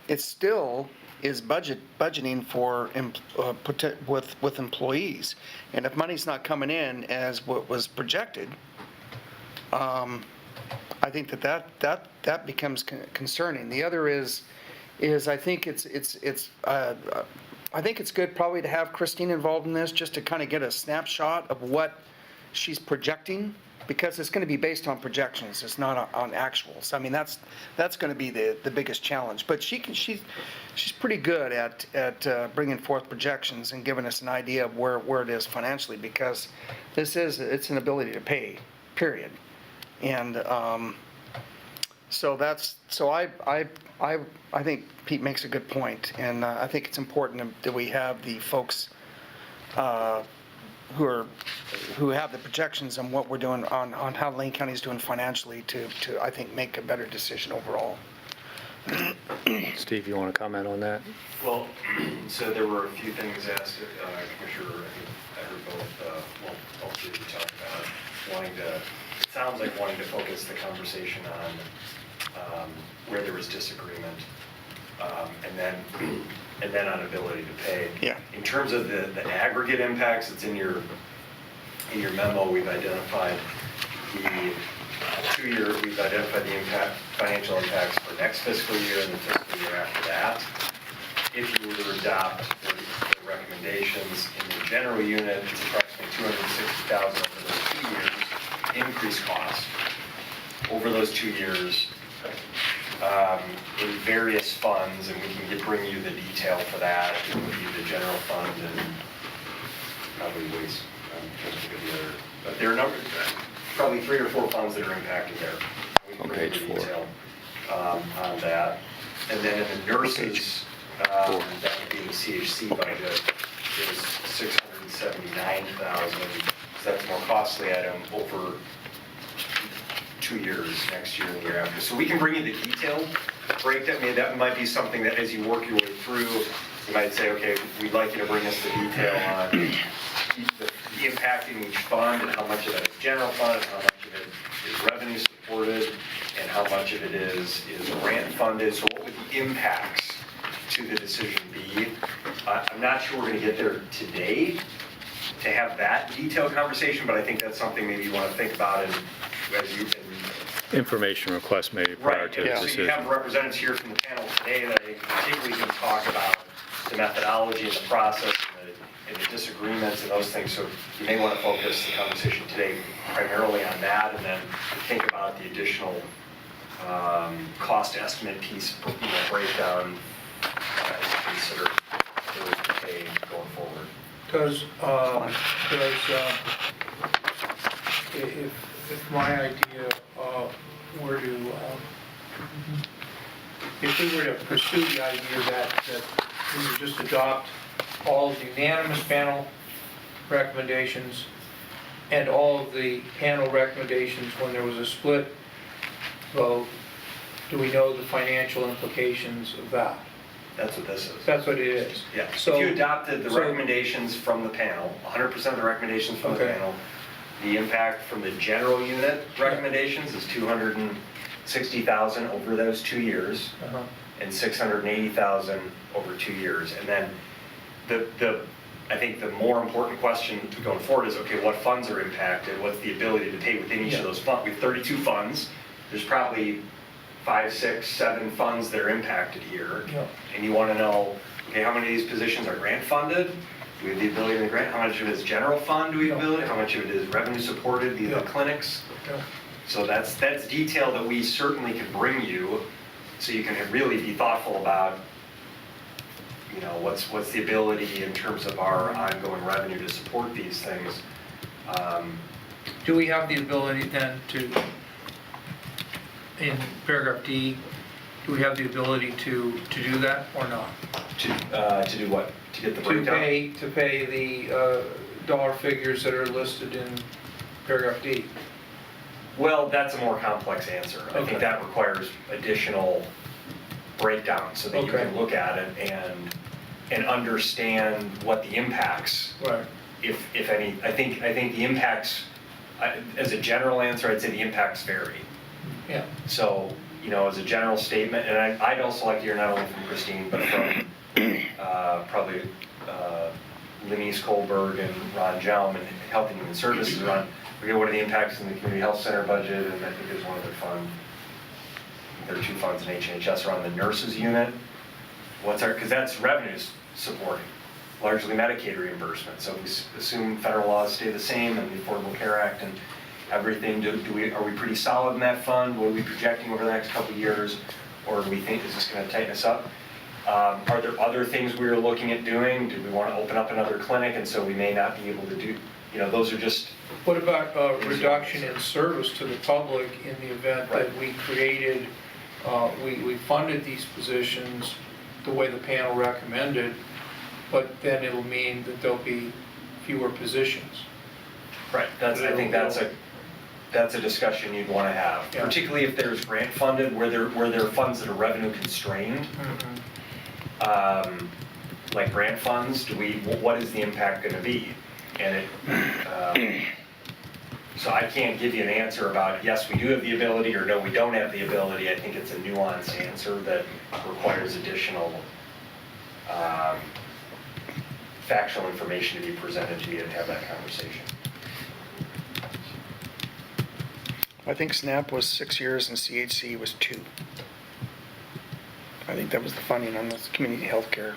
it still is budgeting for with employees. And if money's not coming in as what was projected, I think that becomes concerning. The other is I think I think it's good probably to have Christine involved in this, just to kind of get a snapshot of what she's projecting, because it's going to be based on projections. It's not on actuals. I mean, that's going to be the biggest challenge. But she's pretty good at bringing forth projections and giving us an idea of where it is financially, because it's an ability to pay, period. And so I think Pete makes a good point, and I think it's important that we have the folks who have the projections on what we're doing on how Lane County is doing financially to I think make a better decision overall. Steve, you want to comment on that? Well, so there were a few things asked, Commissioner, I heard both three of you talk about it sounds like wanting to focus the conversation on where there was disagreement, and then on ability to pay. Yeah. In terms of the aggregate impacts, it's in your memo. We've identified the financial impacts for next fiscal year and the fiscal year after that. If you were to adopt the recommendations in the general unit, it's approximately $260,000 over those 2 years, increased cost over those 2 years in various funds, and we can bring you the detail for that. It would be the general fund and probably waste. But there are probably 3 or 4 funds that are impacted there. We can bring you the detail on that. And then in the nurses, that would be the CHC budget, is $679,000. So that's a more costly item over 2 years, next year and the year after. So we can bring you the detailed breakdown. I mean, that might be something that as you work your way through, you might say, okay, we'd like you to bring us the detail on the impact in each fund and how much of that is general fund, and how much of it is revenue supported, and how much of it is grant funded. So what would the impacts to the decision be? I'm not sure we're going to get there today to have that detailed conversation, but I think that's something maybe you want to think about as you can. Information request maybe prior Right, to the so decision. you have representatives here from the panel today that I particularly can talk about the methodology and the process and the disagreements and those things. So you may want to focus the conversation today primarily on that, and then think about the additional cost estimate piece, breakdown as you consider the pay going forward. If my idea were to, if we were to pursue the idea that we would just adopt all of the unanimous panel recommendations and all of the panel recommendations, when there was a split vote, do we know the financial implications of that? That's what this is. That's what it is. Yeah, if So- you adopted the so- recommendations from the panel, 100% of the recommendations from the Okay. panel, the impact from the general unit recommendations is 260,000 over those 2 years, Uh-huh. and 680,000 over 2 years. And then I think the more important question going forward is, okay, what funds are impacted? What's the ability to pay within each of those funds? We have 32 funds. There's probably 5, 6, 7 funds that are impacted here. Yeah. And you want to know, okay, how many of these positions are grant funded? Do we have the ability to grant? How much of it is general fund do we have the ability? How much of it is revenue supported via the Yeah. clinics? Yeah. So that's detail that we certainly can bring you, so you can really be thoughtful about, you know, what's the ability in terms of our ongoing revenue to support these things. Do we have the ability then to, in paragraph D, do we have the ability to do that or not? To do what? To get the breakdown? To pay the dollar figures that are listed in paragraph D? Well, that's a more complex answer. I Okay. think that requires additional breakdown so that you Okay. can look at it and understand what the impacts, Right. if any. I think the impacts, as a general answer, I'd say the impacts vary. Yeah. So, you know, as a general statement, and I'd also like to hear not only from Christine, but from probably Lenise Kohlberg and Ron Jelm and Health and Human Services on, okay, what are the impacts in the community health center budget? And I think there's one other fund. There are 2 funds in HHS around the nurses unit. Because that's revenues supporting, largely Medicaid reimbursement. So if we assume federal laws stay the same and the Affordable Care Act and everything, are we pretty solid in that fund? What are we projecting over the next couple of years? Or do we think, is this going to tighten us up? Are there other things we are looking at doing? Do we want to open up another clinic and so we may not be able to do, you know, those are just, What about reduction in service to the public in the event that we created, we funded these positions the way the panel recommended, but then it'll mean that there'll be fewer positions? right, I think that's a discussion you'd want to have, Yeah. particularly if there's grant funded, where there are funds that are revenue constrained. Like grant funds, what is the impact going to be? And so I can't give you an answer about, yes, we do have the ability, or no, we don't have the ability. I think it's a nuanced answer that requires additional factual information to be presented to you and have that conversation. I think SNAP was 6 years and CHC was 2. I think that was the funding on this community health care,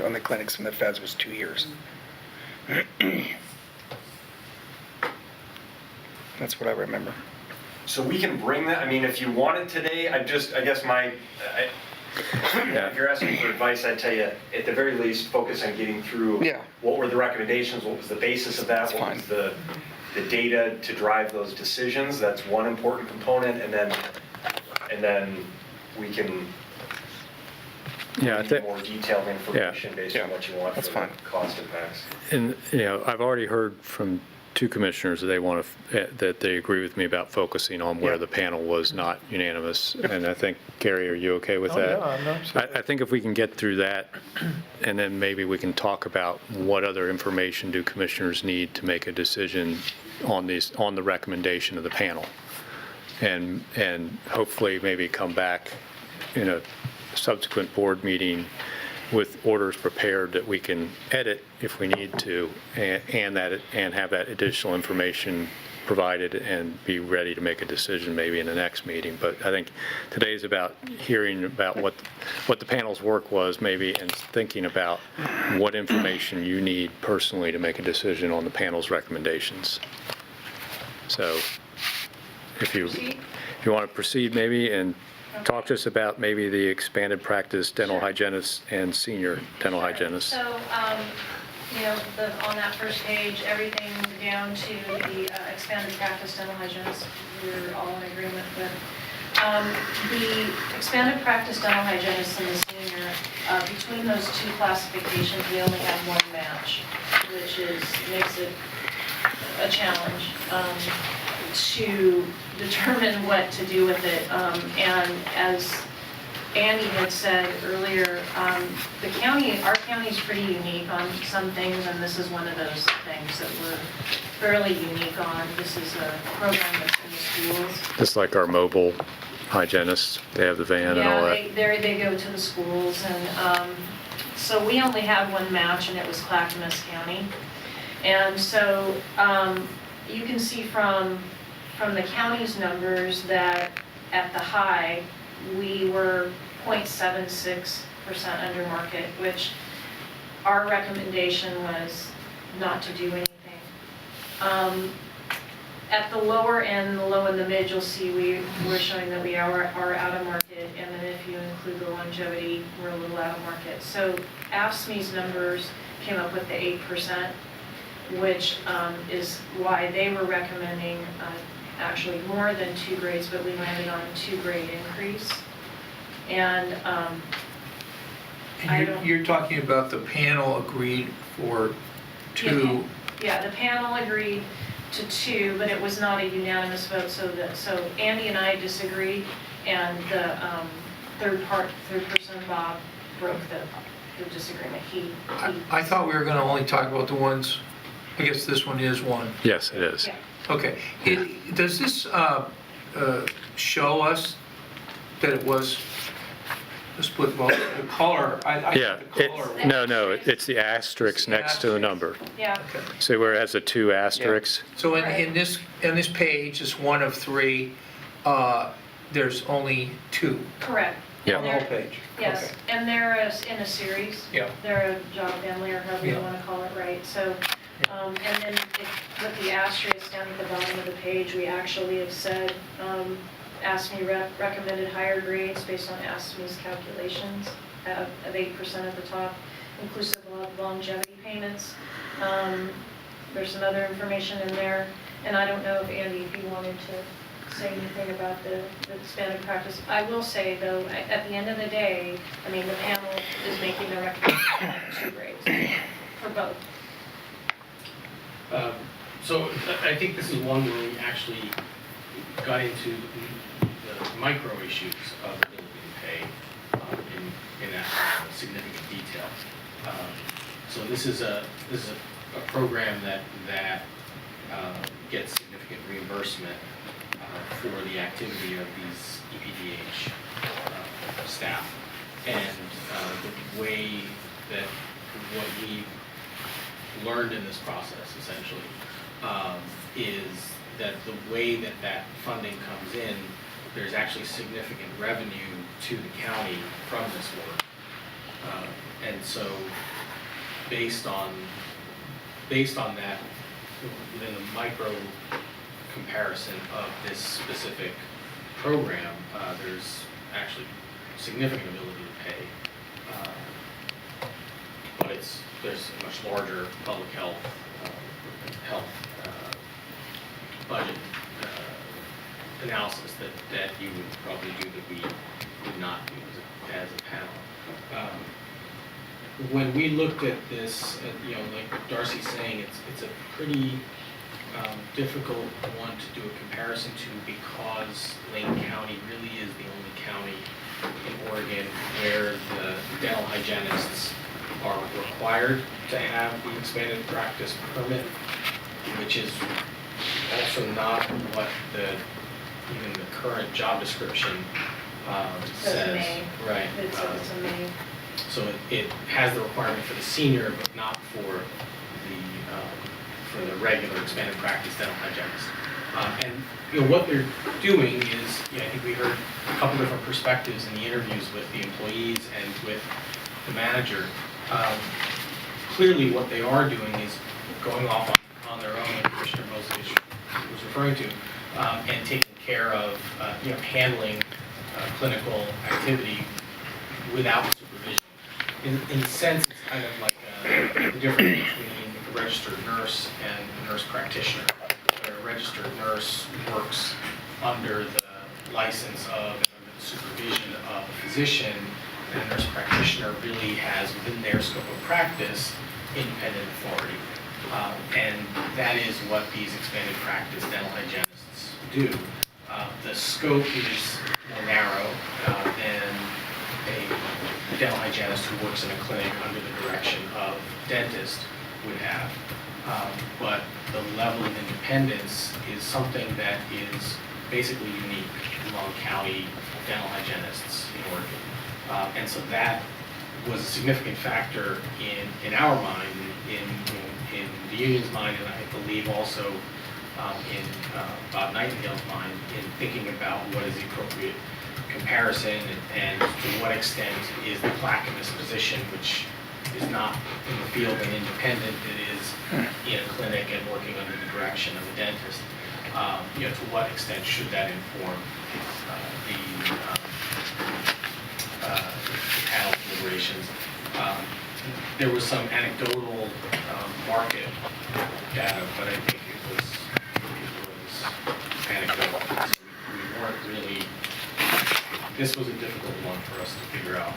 on the clinics and the feds was 2 years. That's what I remember. So we can bring that, I mean, if you want it today, if you're asking for advice, I'd tell you, at the very least, focus on getting through. Yeah. What were the recommendations, what was the basis of that? That's What was the data to drive those decisions? That's one important component, and then we can Yeah, I give you think, more detailed information based on what you want for That's the fine. cost impacts. and, you know, I've already heard from 2 commissioners that that they agree with me about focusing on where Yeah. the panel was not unanimous. And I think, Gary, are you okay with Oh, that? yeah, I'm not- I think if we can get through that, and then maybe we can talk about what other information do commissioners need to make a decision on the recommendation of the panel. And hopefully maybe come back in a subsequent board meeting with orders prepared that we can edit if we need to, and have that additional information provided and be ready to make a decision maybe in the next meeting. But I think today's about hearing about what the panel's work was maybe, and thinking about what information you need personally to make a decision on the panel's recommendations. So if you want to proceed maybe and talk to us about maybe the expanded practice dental hygienist and senior dental hygienist. So, on that first page, everything down to the expanded practice dental hygienist, we're all in agreement with. The expanded practice dental hygienist and the senior, between those 2 classifications, we only have 1 match, which makes it a challenge to determine what to do with it. And as Andy had said earlier, the county, our county is pretty unique on some things, and this is one of those things that we're fairly unique on. This is a program that's in the schools. Just like our mobile hygienists, they have the van and all that. Yeah, they go to the schools, and so we only had one match, and it was Clackamas County. And so you can see from the county's numbers that at the high, we were 0.76% under market, which our recommendation was not to do anything. At the lower end, the low and the mid, you'll see we're showing that we are out of market, and then if you include the longevity, we're a little out of market. So AFSCME's numbers came up with the 8%, which is why they were recommending actually more than 2 grades, but we landed on a 2-grade increase. And And you're talking about the panel agreed for 2. Yeah, the panel agreed to 2, but it was not a unanimous vote, so Andy and I disagreed, and the third person, Bob, broke the disagreement. I thought we were going to only talk about the ones, I guess this one is one. Yes, it is. Yeah. Okay. Does this show us that it was a split vote? The color, I Yeah, think the color. no, it's the asterisk next to the number. Yeah, Okay. See where it has the 2 asterisks? So in this page, it's 1 of 3, there's only 2 correct. Yeah. on the whole page. Yes, Okay. and they're in a series. Yeah. They're a job family, or however you Yeah. want to call it, right? So, and then with the asterisk down at the bottom of the page, we actually have said, ASME recommended higher grades based on ASME's calculations of 8% at the top, inclusive of longevity payments. There's some other information in there, and I don't know if Andy, if you wanted to say anything about the expanded practice. I will say though, at the end of the day, I mean, the panel is making the recommendation of 2 grades for both. So I think this is one where we actually got into the micro issues of ability to pay in that significant detail. So this is a program that gets significant reimbursement for the activity of these EPDH staff. And the way that what we learned in this process essentially is that the way that funding comes in, there's actually significant revenue to the county from this work. And so based on that, within the micro comparison of this specific program, there's actually significant ability to pay. But there's a much larger public health budget analysis that you would probably do that we would not do as a panel. When we looked at this, like Darcy's saying, it's a pretty difficult one to do a comparison to because Lane County really is the only county in Oregon where the dental hygienists are required to have the expanded practice permit, which is also not what even the current job description says. May. Right. It's a May. So it has the requirement for the senior, but not for the regular expanded practice dental hygienist. And what they're doing is, I think we heard a couple different perspectives in the interviews with the employees and with the manager. Clearly, what they are doing is going off on their own, like Commissioner Bozovich was referring to, and taking care of, handling clinical activity without supervision. In a sense, it's kind of like the difference between a registered nurse and a nurse practitioner. Where a registered nurse works under the license of and under the supervision of a physician, and a nurse practitioner really has within their scope of practice independent authority. And that is what these expanded practice dental hygienists do. The scope is more narrow than a dental hygienist who works in a clinic under the direction of a dentist would have. But the level of independence is something that is basically unique among county dental hygienists in Oregon. And so that was a significant factor in our mind, in the union's mind, and I believe also in Bob Nightingale's mind, in thinking about what is the appropriate comparison and to what extent is the Clackamas position, which is not in the field and independent, it is in a clinic and working under the direction of a dentist. To what extent should that inform the panel deliberations? There was some anecdotal market data, but I think it was anecdotal. So we weren't really. This was a difficult one for us to figure out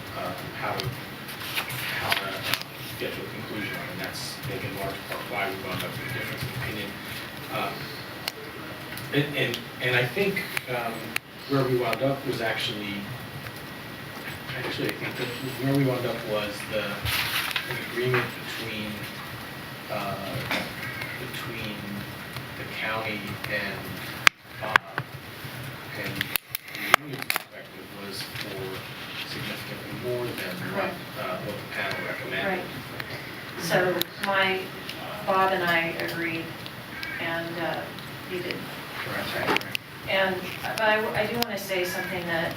how to get to a conclusion on, and that's I think in large part why we wound up with a difference of opinion. And I think where we wound up was actually I think that where we wound up was an agreement between the county and Bob, and the union's perspective was for significantly more than what the panel recommended. Right. So Bob and I agreed, and you did. Correct. Right. And but I do want to say something that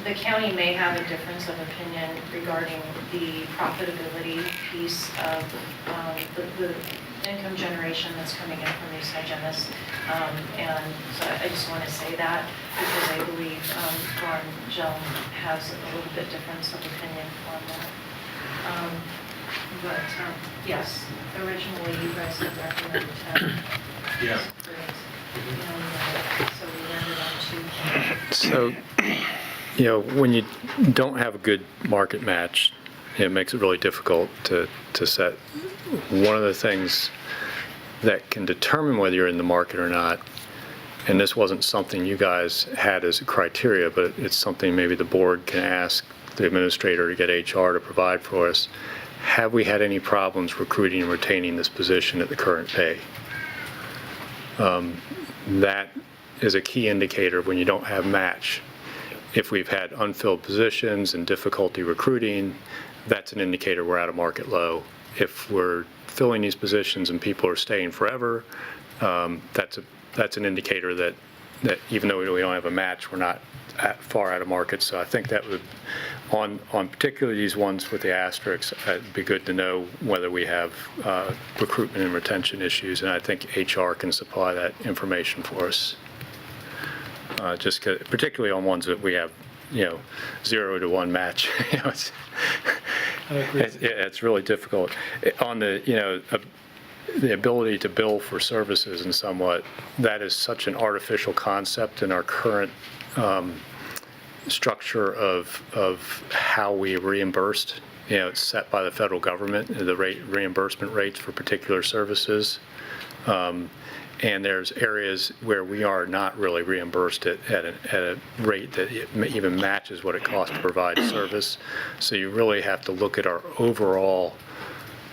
the county may have a difference of opinion regarding the profitability piece of the income generation that's coming in from these hygienists. And so I just want to say that because I believe Ron Jell has a little bit difference of opinion on that. But yes, originally you guys had recommended 10. Yeah. And so we landed on 2. So, when you don't have a good market match, it makes it really difficult to set. One of the things that can determine whether you're in the market or not, and this wasn't something you guys had as a criteria, but it's something maybe the board can ask the administrator to get HR to provide for us. Have we had any problems recruiting and retaining this position at the current pay? That is a key indicator when you don't have match. If we've had unfilled positions and difficulty recruiting, that's an indicator we're at a market low. If we're filling these positions and people are staying forever, that's an indicator that even though we don't have a match, we're not far out of market. So I think that would, on particularly these ones with the asterisks, it'd be good to know whether we have recruitment and retention issues, and I think HR can supply that information for us. Just particularly on ones that we have, 0 to 1 match. It's really difficult. On the ability to bill for services and somewhat, that is such an artificial concept in our current structure of how we reimbursed. It's set by the federal government, the reimbursement rates for particular services. And there's areas where we are not really reimbursed at a rate that even matches what it costs to provide service. So you really have to look at our overall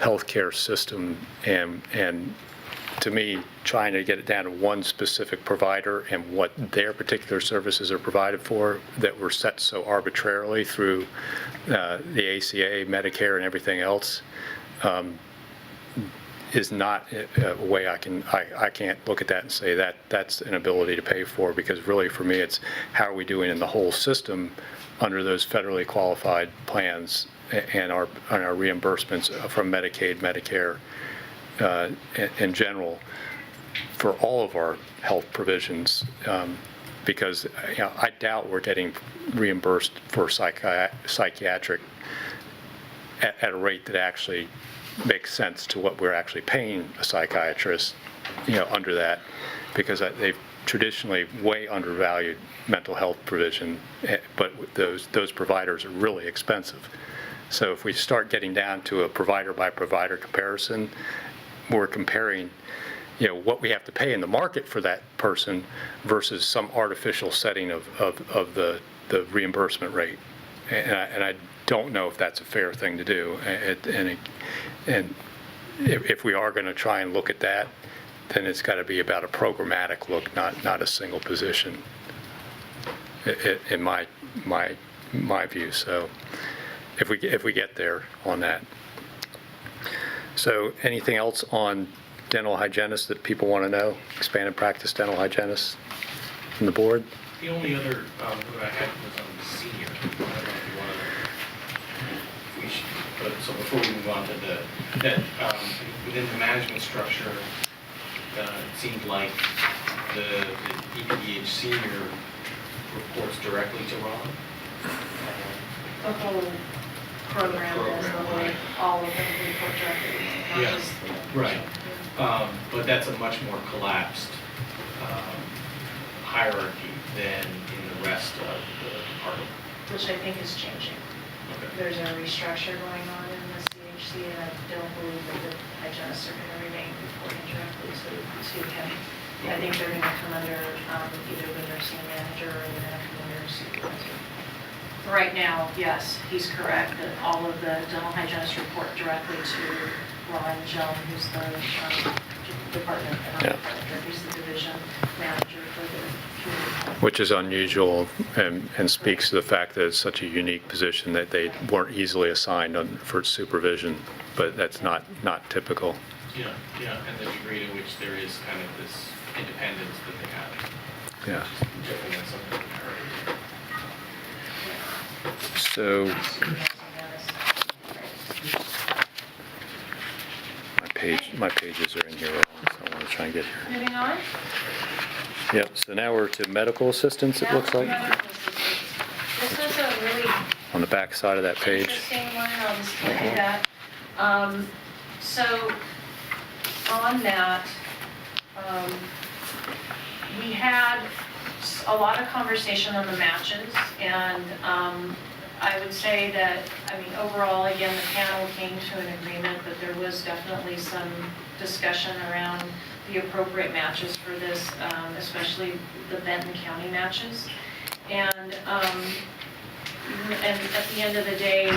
healthcare system and to me, trying to get it down to one specific provider and what their particular services are provided for that were set so arbitrarily through the ACA, Medicare, and everything else. Is not a way I can't look at that and say that's an ability to pay for, because really for me it's how are we doing in the whole system under those federally qualified plans and our reimbursements from Medicaid, Medicare in general for all of our health provisions, because I doubt we're getting reimbursed for psychiatric at a rate that actually makes sense to what we're actually paying a psychiatrist, under that, because they've traditionally way undervalued mental health provision, but those providers are really expensive. So if we start getting down to a provider-by-provider comparison, we're comparing, what we have to pay in the market for that person versus some artificial setting of the reimbursement rate. And I don't know if that's a fair thing to do. And if we are going to try and look at that, then it's got to be about a programmatic look, not a single position, in my view. So if we get there on that. So anything else on dental hygienists that people want to know? Expanded practice dental hygienists from the board? The only other that I had was on the senior. I don't know if you want to, we should, but so before we move on to that within the management structure, it seemed like the EPDH senior reports directly to Ron. The whole program is the whole, Right. all of them report directly, not Yeah, just the. right. But that's a much more collapsed hierarchy than in the rest of the department. Which I think is changing. Okay. There's a restructure going on in the CHC, and I don't believe that the hygienists are gonna remain reporting directly to him. I think they're gonna come under either the nursing manager or they're gonna come under a supervisor. Right now, yes, he's correct, that all of the dental hygienists report directly to Ron Joan, who's the department, Yeah. he's the division manager for the community. Which is unusual and speaks to the fact that it's such a unique position that they weren't easily assigned for supervision, but that's not typical. Yeah, and the degree to which there is kind of this independence that they have. Yeah. Which is different than some of the comparative. So my pages are in here wrong, so I want to try and get here. Moving on. Yep, so now we're to medical assistance, it looks like, This is a really on the back side of that page. interesting one, I'll just give you that. So on that, we had a lot of conversation on the matches, and I would say that, overall, again, the panel came to an agreement that there was definitely some discussion around the appropriate matches for this, especially the Benton County matches. And at the end of the day,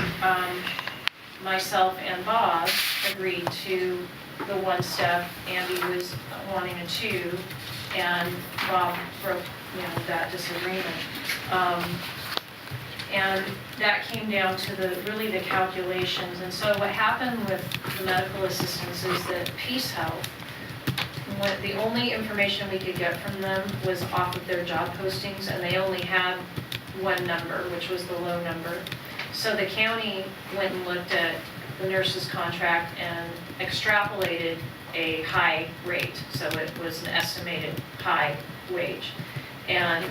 myself and Bob agreed to the one step. Andy was wanting a two, and Bob broke, that disagreement. And that came down to really the calculations. And so what happened with the medical assistants is that Peace Health, the only information we could get from them was off of their job postings, and they only had one number, which was the low number. So the county went and looked at the nurse's contract and extrapolated a high rate, so it was an estimated high wage. And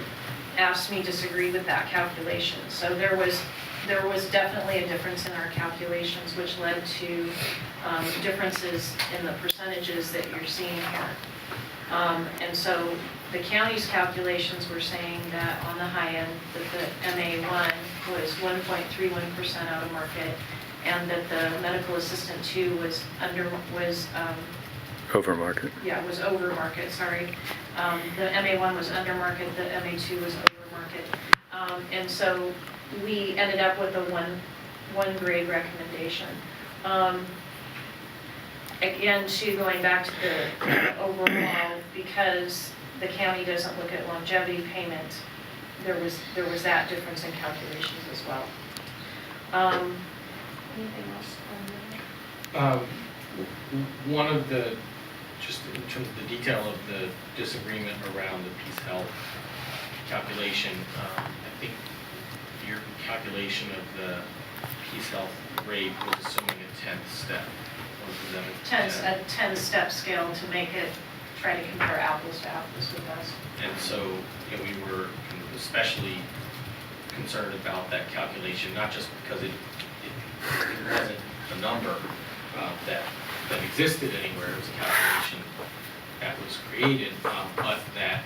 AFSCME disagreed with that calculation. So there was definitely a difference in our calculations, which led to differences in the percentages that you're seeing here. And so the county's calculations were saying that on the high end, that the MA1 was 1.31% out of market, and that the medical assistant 2 was Over market. yeah, was over market, sorry. The MA1 was under market, the MA2 was over market. And so we ended up with a one grade recommendation. Again, going back to the overall, because the county doesn't look at longevity payment, there was that difference in calculations as well. Anything else on that? One of the, just in terms of the detail of the disagreement around the Peace Health calculation, I think your calculation of the Peace Health rate was assuming a 10th step. A 10-step scale to make it, try to compare apples to apples with us. And so, we were especially concerned about that calculation, not just because it wasn't a number that existed anywhere, it was a calculation that was created, but that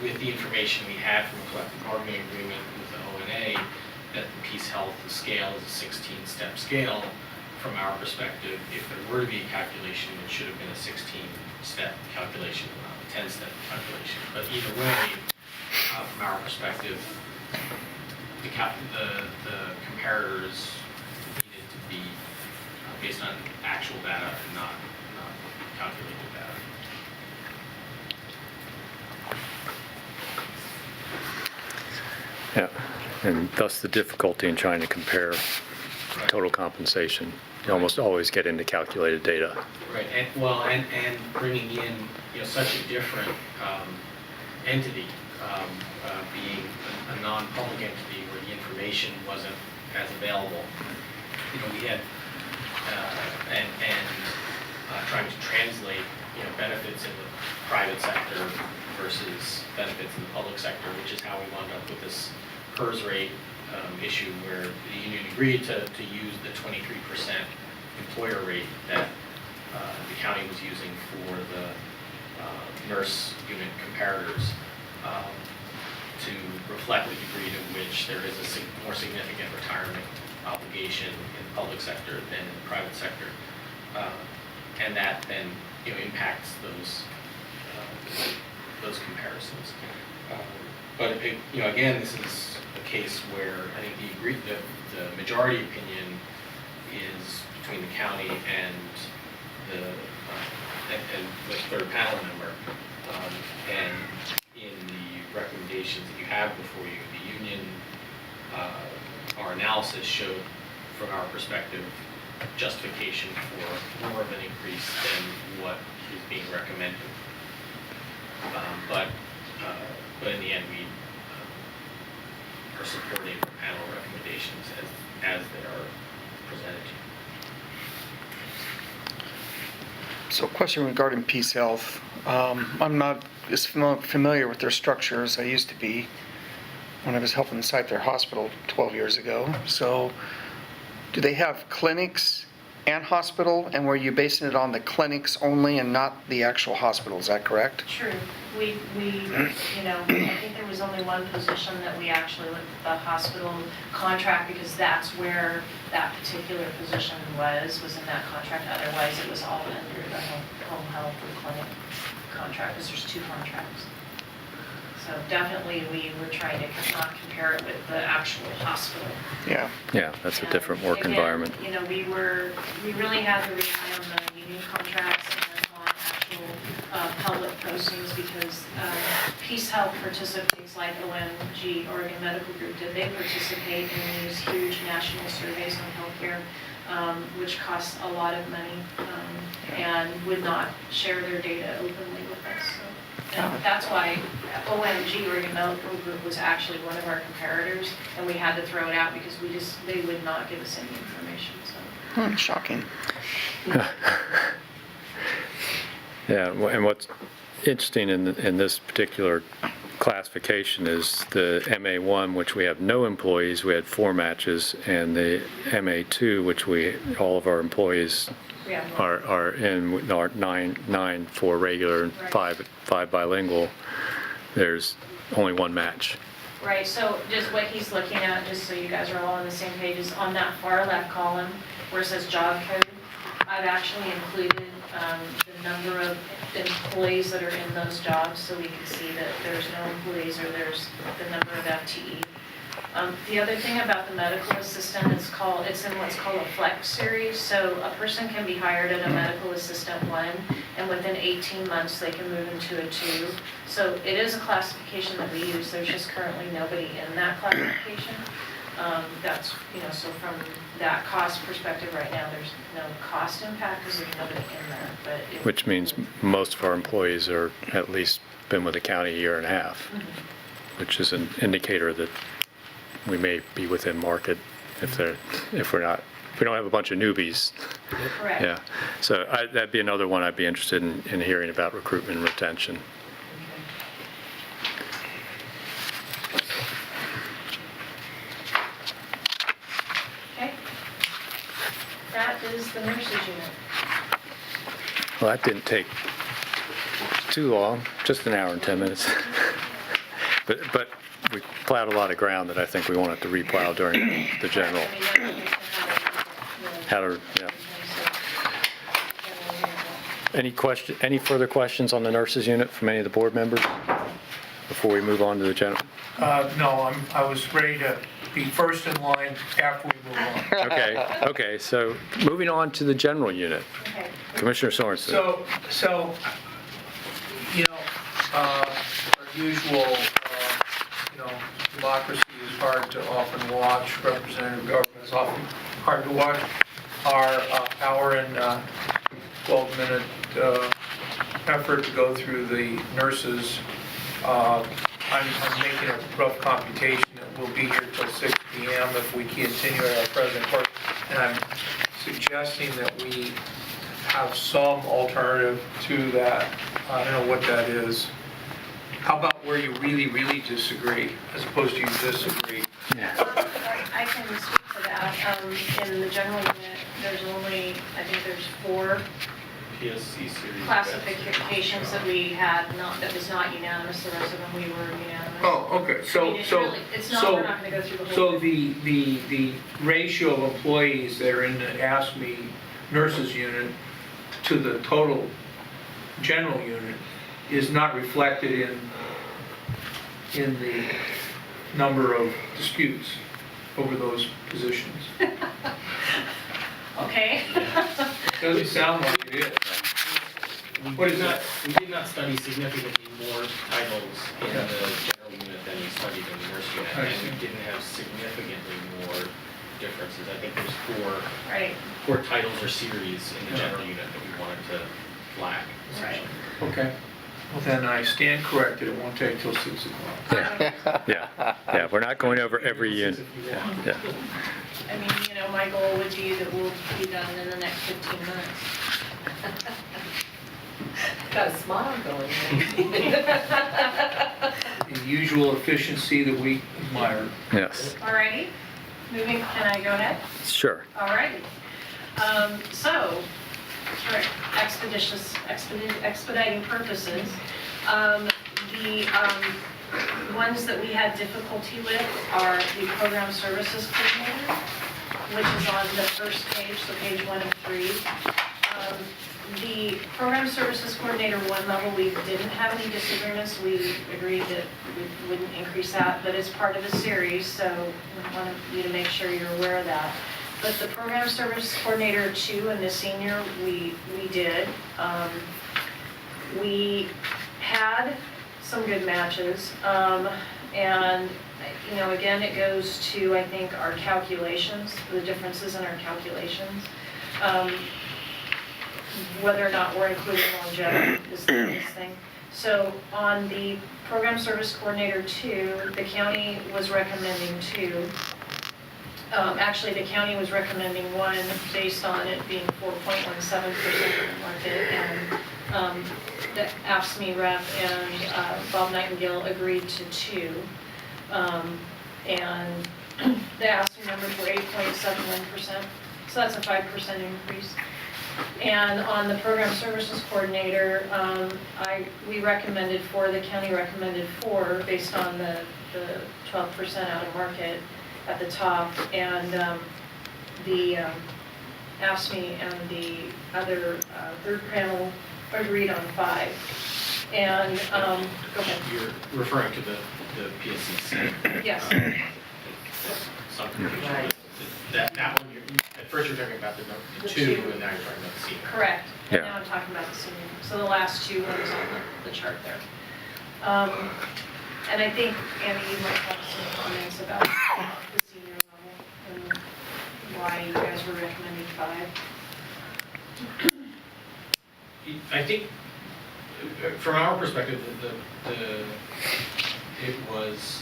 with the information we had from a collective bargaining agreement with the ONA, that the Peace Health scale is a 16-step scale. From our perspective, if there were to be a calculation, it should have been a 16-step calculation, not a 10-step calculation. But either way, from our perspective, the comparators needed to be based on actual data and not calculated data. Yeah, and thus the difficulty in trying to compare total compensation. You almost always get into calculated data. Right, and bringing in, such a different entity, being a non-public entity where the information wasn't as available. We had, trying to translate, benefits in the private sector versus benefits in the public sector, which is how we wound up with this PERS rate issue where the union agreed to use the 23% employer rate that the county was using for the nurse unit comparators to reflect the degree to which there is a more significant retirement obligation in the public sector than in the private sector. And that then impacts those comparisons. But again, this is a case where I think the majority opinion is between the county and the third panel member. And in the recommendations that you have before you, the union, our analysis showed, from our perspective, justification for more of an increase than what is being recommended. But in the end, we are supporting panel recommendations as they are presented to you. So question regarding Peace Health. I'm not as familiar with their structure as I used to be when I was helping site their hospital 12 years ago. So do they have clinics and hospital, and were you basing it on the clinics only and not the actual hospital? Is that correct? True. We I think there was only one position that we actually looked at the hospital contract because that's where that particular position was in that contract. Otherwise, it was all under the home health or clinic contract because there's two contracts. So definitely we were trying to not compare it with the actual hospital. Yeah. Yeah, that's a different work Again, environment. We really had to rely on the union contracts and then on actual public postings because Peace Health participates like OMG, Oregon Medical Group, did they participate in these huge national surveys on healthcare, which costs a lot of money and would not share their data openly with us. So. And that's why OMG, Oregon Medical Group, was actually one of our comparators, and we had to throw it out because they would not give us any information. So. Shocking. Yeah, and what's interesting in this particular classification is the MA1, which we have no employees, we had 4 matches, and the MA2, which all of our employees are in, are 9 for regular and 5 bilingual. There's only 1 match. Right, so just what he's looking at, just so you guys are all on the same page, is on that far left column where it says job code, I've actually included the number of employees that are in those jobs so we can see that there's no employees or there's the number of FTE. The other thing about the medical assistant is it's in what's called a flex series. So a person can be hired at a medical assistant 1, and within 18 months they can move into a 2. So it is a classification that we use. There's just currently nobody in that classification. That's, so from that cost perspective right now, there's no cost impact because there's nobody in there. But Which means most of our employees are at least been with the county a year and a half, which is an indicator that we may be within market if we don't have a bunch of newbies. Correct. Yeah, so that'd be another one I'd be interested in hearing about recruitment and retention. Okay. That is the nurses unit. Well, that didn't take too long, just an hour and 10 minutes. But we plowed a lot of ground that I think we won't have to replow during the general. I mean, that's what we can How to, yeah. Any further questions on the nurses unit from any of the board members before we move on to the general? No, I was ready to be first in line after we move on. Okay, so moving on to the general unit. Okay. Commissioner Sorensen. So, our usual, democracy is hard to often watch, representative government is often hard to watch. Our hour and 12-minute effort to go through the nurses, I'm making a rough computation that we'll be here till 6 p.m. if we continue at our present course. And I'm suggesting that we have some alternative to that. I don't know what that is. How about where you really, really disagree, as opposed to you disagree? I can speak to that. In the general unit, there's only, I think there's 4 PSC series. classifications that we had, that was not unanimous, the rest of them we were unanimous. Oh, okay, I mean, it's not, we're not gonna go through the whole. So the ratio of employees that are in the ASME nurses unit to the total general unit is not reflected in the number of disputes over those positions. Okay. Doesn't sound like it is. What is that? We did not study significantly more titles in the general unit than we studied in the nurse unit. I And see. we didn't have significantly more differences. I think there's Right, 4 titles or series in the general unit that we wanted to flag. right. Okay. Well, then I stand corrected. It won't take till 6 o'clock. Yeah, we're not going over every unit. Yeah. I mean, my goal would be that we'll be done in the next 15 minutes. Got a smile going. The usual efficiency that we admire. Yes, Alrighty, can I go ahead? sure. Alrighty. So, for expediting purposes, the ones that we had difficulty with are the program services coordinator, which is on the first page, so page 1 of 3. The program services coordinator 1 level, we didn't have any disagreements. We agreed that we wouldn't increase that, but it's part of a series, so we want you to make sure you're aware of that. But the program service coordinator 2 and the senior, we did. We had some good matches, and again, it goes to, I think, our calculations, the differences in our calculations. Whether or not we're including longevity is the biggest thing. So on the program service coordinator 2, the county was recommending 2. Actually, the county was recommending 1 based on it being 4.17% of the market, and the AFSCME rep and Bob Nightingale agreed to 2. And the AFSCME numbers were 8.71%, so that's a 5% increase. And on the program services coordinator, we recommended 4, the county recommended 4 based on the 12% out of market at the top, and the AFSCME and the other third panel agreed on 5. And, go ahead. You're referring to the PSCC. Yes. Some confusion. Right. That one, at first you're talking about the The 2, 2. and now you're talking about the senior. Correct. And Yeah. now I'm talking about the senior. So the last 2 ones on the chart there. And I think, Andy, you might have some comments about the senior level and why you guys were recommending 5. I think, from our perspective, it was,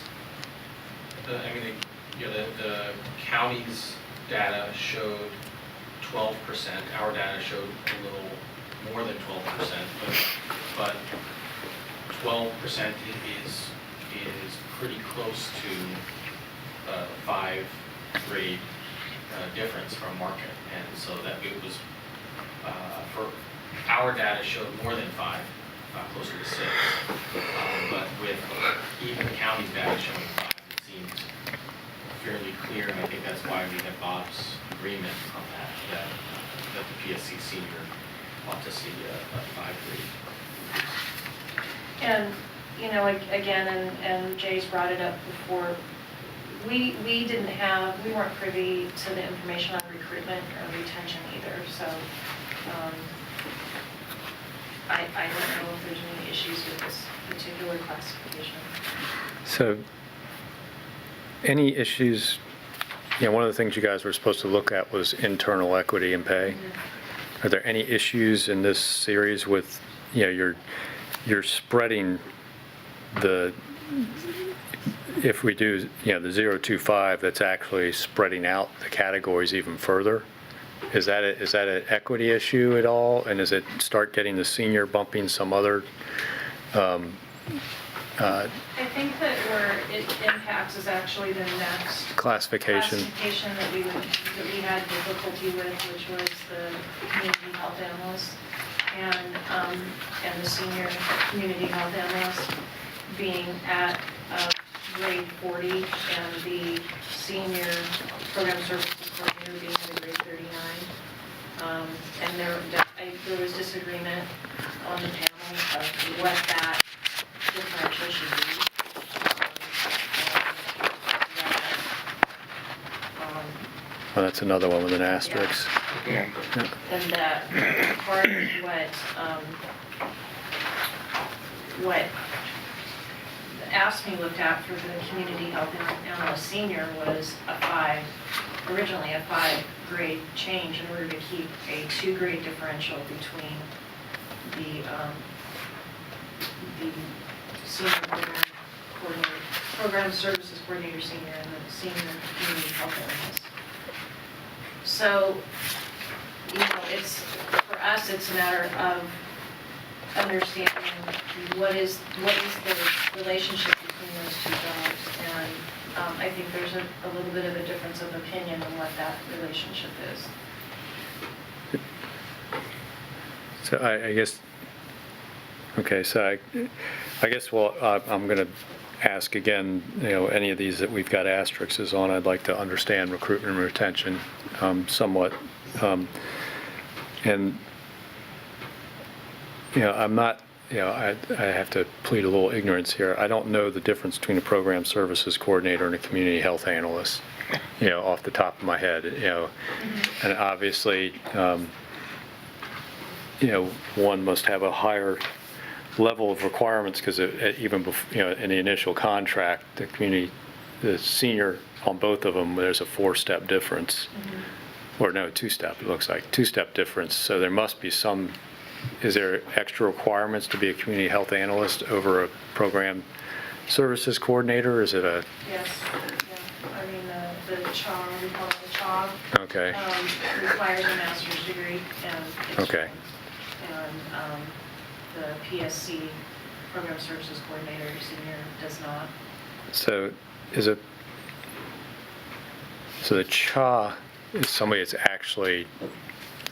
the county's data showed 12%, our data showed a little more than 12%, but 12% is pretty close to 5 grade difference from market, and so that it was, for our data showed more than 5, closer to 6, but with even the county's data showing 5, fairly clear, and I think that's why we have Bob's agreement on that the PSC senior ought to see a 5 grade. And, you know, again, and Jay's brought it up before, we weren't privy to the information on recruitment or retention either, so I don't know if there's any issues with this particular classification. So, any issues, one of the things you guys were supposed to look at was internal equity and pay. Are there any issues in this series with, you're spreading if we do, the 025, that's actually spreading out the categories even further? Is that an equity issue at all? And does it start getting the senior bumping some other? I think that where it impacts is actually the next Classification. that we had difficulty with, which was the community health analyst and the senior community health analyst being at grade 40 and the senior program services coordinator being at a grade 39. And there was disagreement on the panel of what that differential should be. Well, that's another one with an asterisk. Yeah. And that part of what AFSCME looked at for the community health analyst senior was originally a 5-grade change in order to keep a 2-grade differential between the senior program services coordinator senior and the senior community health analyst. So, for us, it's a matter of understanding what is the relationship between those two jobs, and I think there's a little bit of a difference of opinion on what that relationship is. So I guess, okay, so I guess, well, I'm going to ask again, any of these that we've got asterisks on, I'd like to understand recruitment and retention somewhat. And, I'm not, I have to plead a little ignorance here. I don't know the difference between a program services coordinator and a community health analyst, off the top of my head, and obviously, one must have a higher level of requirements because even before, in the initial contract, the senior on both of them, there's a 4-step difference. Or no, 2-step, it looks like, 2-step difference. So there must be is there extra requirements to be a community health analyst over a program services coordinator? Is it a? Yes, yeah. I mean, the CHA, we call it the CHA. Okay. Requires a master's degree and. Okay. And the PSC, program services coordinator, senior, does not. So the CHA is somebody that's actually,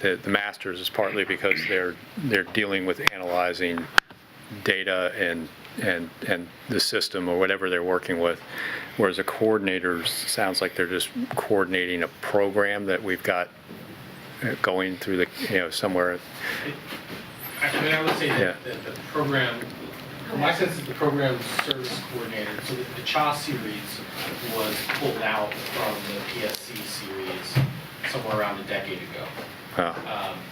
the master's is partly because they're dealing with analyzing data and the system or whatever they're working with, whereas a coordinator sounds like they're just coordinating a program that we've got going through the, somewhere. I would say that the program, from my sense, is the program service coordinator. So the CHA series was pulled out from the PSC series somewhere around a decade ago.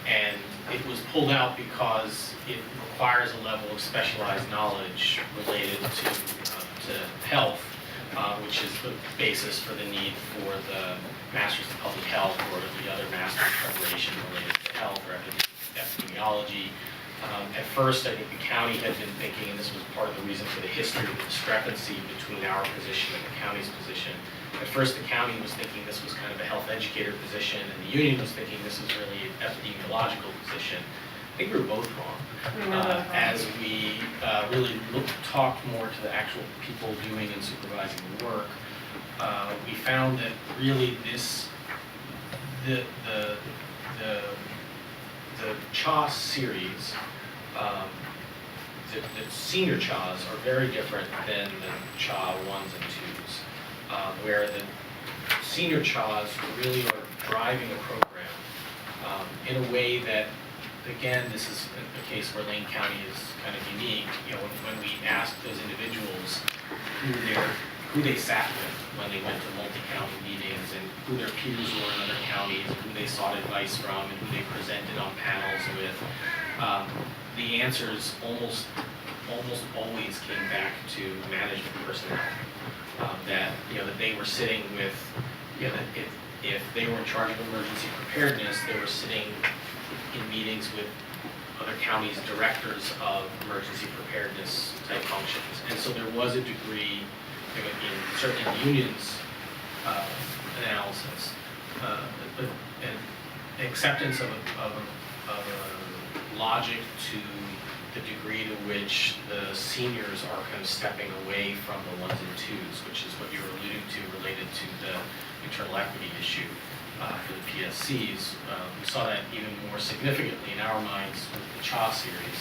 And it was pulled out because it requires a level of specialized knowledge related to health, which is the basis for the need for the Masters of Public Health or the other master's preparation related to health or epidemiology. At first, I think the county had been thinking, and this was part of the reason for the history of the discrepancy between our position and the county's position. At first, the county was thinking this was kind of a health educator position, and the union was thinking this was really an epidemiological position. I think we were both wrong. As we really talked more to the actual people doing and supervising the work, we found that really the CHA series, the senior CHAs are very different than the CHA 1s and 2s, where senior CHAWs really are driving a program in a way that, again, this is a case where Lane County is kind of unique. You know, when we asked those individuals who they sat with when they went to multi-county meetings and who their peers were in other counties, and who they sought advice from, and who they presented on panels with, the answers almost always came back to management personnel. That they were sitting with, that if they were in charge of emergency preparedness, they were sitting in meetings with other counties' directors of emergency preparedness type functions. And so there was a degree in certain unions analysis, an acceptance of a logic to the degree to which the seniors are kind of stepping away from the ones and twos, which is what you were alluding to related to the internal equity issue for the PSCs. We saw that even more significantly in our minds with the CHA series,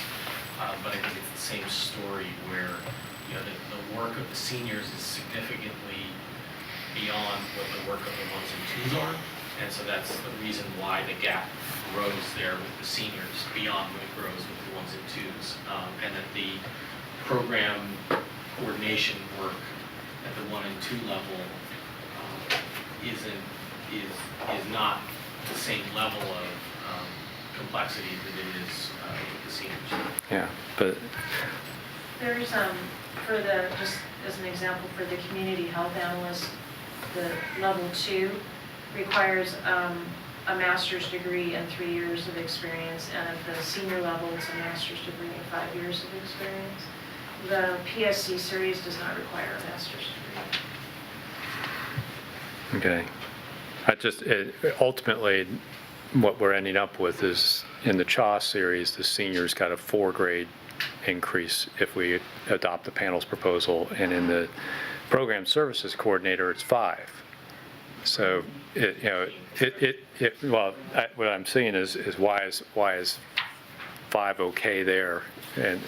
but I think it's the same story where the work of the seniors is significantly beyond what the work of the ones and twos are, and so that's the reason why the gap grows there with the seniors beyond what it grows with the ones and twos, and that the program coordination work at the 1 and 2 level is not the same level of complexity that it is with the seniors. Yeah, but There's, just as an example, for the community health analyst, the level 2 requires a master's degree and 3 years of experience, and at the senior level, it's a master's degree and 5 years of experience. The PSC series does not require a master's degree. okay. Ultimately, what we're ending up with is in the CHA series, the seniors got a 4-grade increase if we adopt the panel's proposal, and in the program services coordinator, it's 5. So what I'm seeing is why is 5 okay there and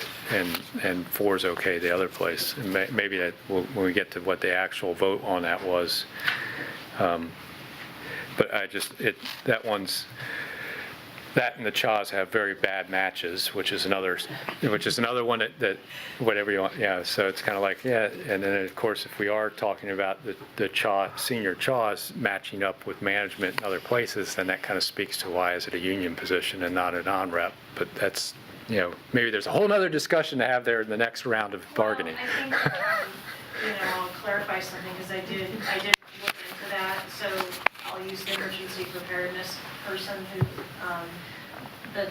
4 is okay the other place? And maybe that when we get to what the actual vote on that was. But that and the CHAWs have very bad matches, which is another one that whatever you want, yeah. So it's kind of like, yeah, and then of course if we are talking about the senior CHAWs matching up with management in other places, then that kind of speaks to why is it a union position and not a non-rep. But that's, maybe there's a whole other discussion to have there in the next round of bargaining. Well, I think, I'll clarify something, because I did look into that. So I'll use the emergency preparedness person who, the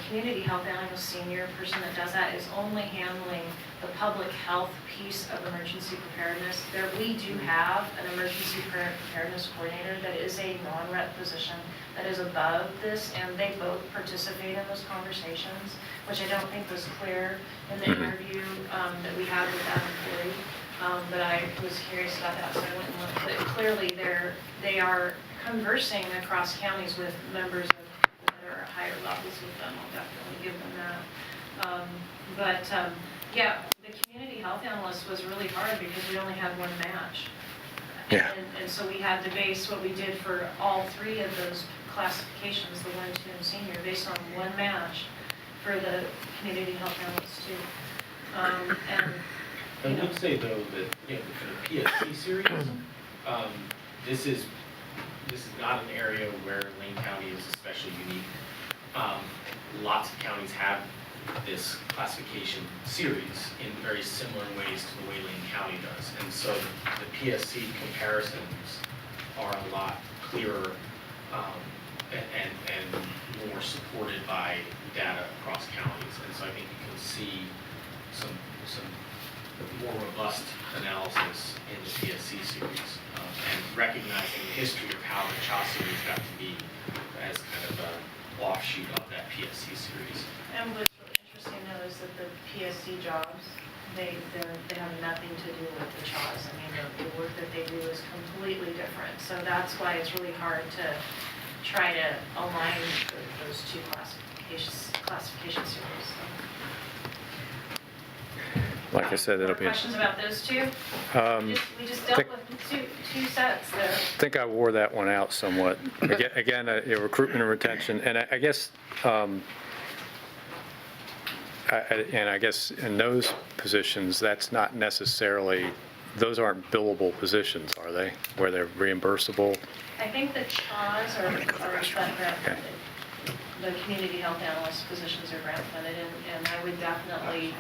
community health analyst senior person that does that is only handling the public health piece of emergency preparedness. We do have an emergency preparedness coordinator that is a non-rep position that is above this, and they both participate in those conversations, which I don't think was clear in the interview that we had with that employee. But I was curious about that, so I went and looked. But clearly, they are conversing across counties with members of that are at higher levels with them. I'll definitely give them that. Yeah, the community health analyst was really hard because we only had one match. Yeah. And so we had to base what we did for all 3 of those classifications, the 1, 2, and senior, based on one match for the community health analyst too. I would say though that for the PSC series, this is not an area where Lane County is especially unique. Lots of counties have this classification series in very similar ways to the way Lane County does, and so the PSC comparisons are a lot clearer and more supported by data across counties, and so I think you can see some more robust analysis in the PSC series, and recognizing the history of how the CHA series got to be as kind of an offshoot of that PSC series. And what's really interesting though is that the PSC jobs, they have nothing to do with the CHAWs. I mean, the work that they do is completely different. So that's why it's really hard to try to align those 2 classification series. So. like I said, it'll be, Questions about those two? um, We just dealt with two sets there. I think I wore that one out somewhat. Again, recruitment and retention, and I guess, and I guess in those positions, that's not necessarily, those aren't billable positions, are they? Where they're reimbursable? I think the CHAWs are grant funded. The community health analyst positions are grant funded, and I would definitely,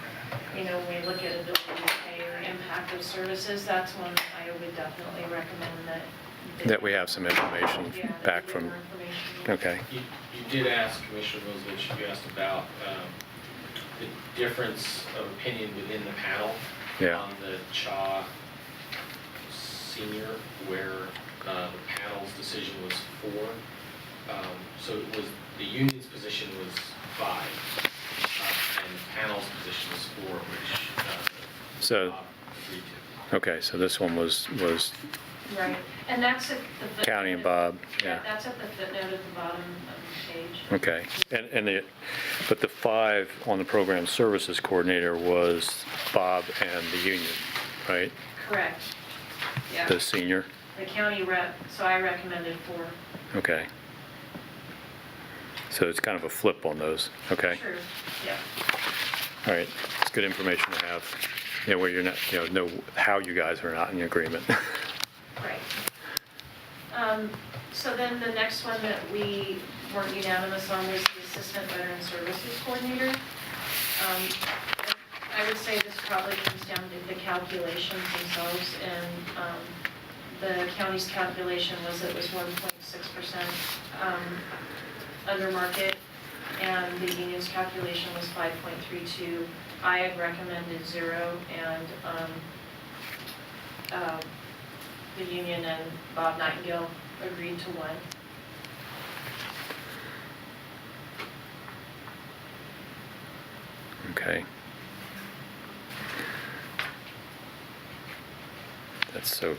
when we look at ability to pay or impact of services, that's one I would definitely recommend that. That we have some information Yeah, back that we from, get more information. okay. You did ask, Commissioner Bozovich, you asked about the difference of opinion within the panel Yeah. on the CHA senior, where the panel's decision was 4. So it was, the union's position was 5, and the panel's position was 4, which So- Bob agreed to. Okay, so this one was Right, and that's at the footnote. County and Bob, Yeah, yeah. that's at the footnote at the bottom of the page. Okay, but the 5 on the program services coordinator was Bob and the union, right? Correct. Yeah, The senior, the county rep, so I recommended 4. okay. So it's kind of a flip on those, okay? True, yeah. All right, it's good information to have, where you're not, know how you guys are not in agreement. Right. So then the next one that we weren't unanimous on was the Assistant Veteran Services Coordinator. I would say this probably comes down to the calculations themselves, and the county's calculation was it was 1.6% under market, and the union's calculation was 5.32. I had recommended 0, and the union and Bob Nightingale agreed to 1. Okay. That's so,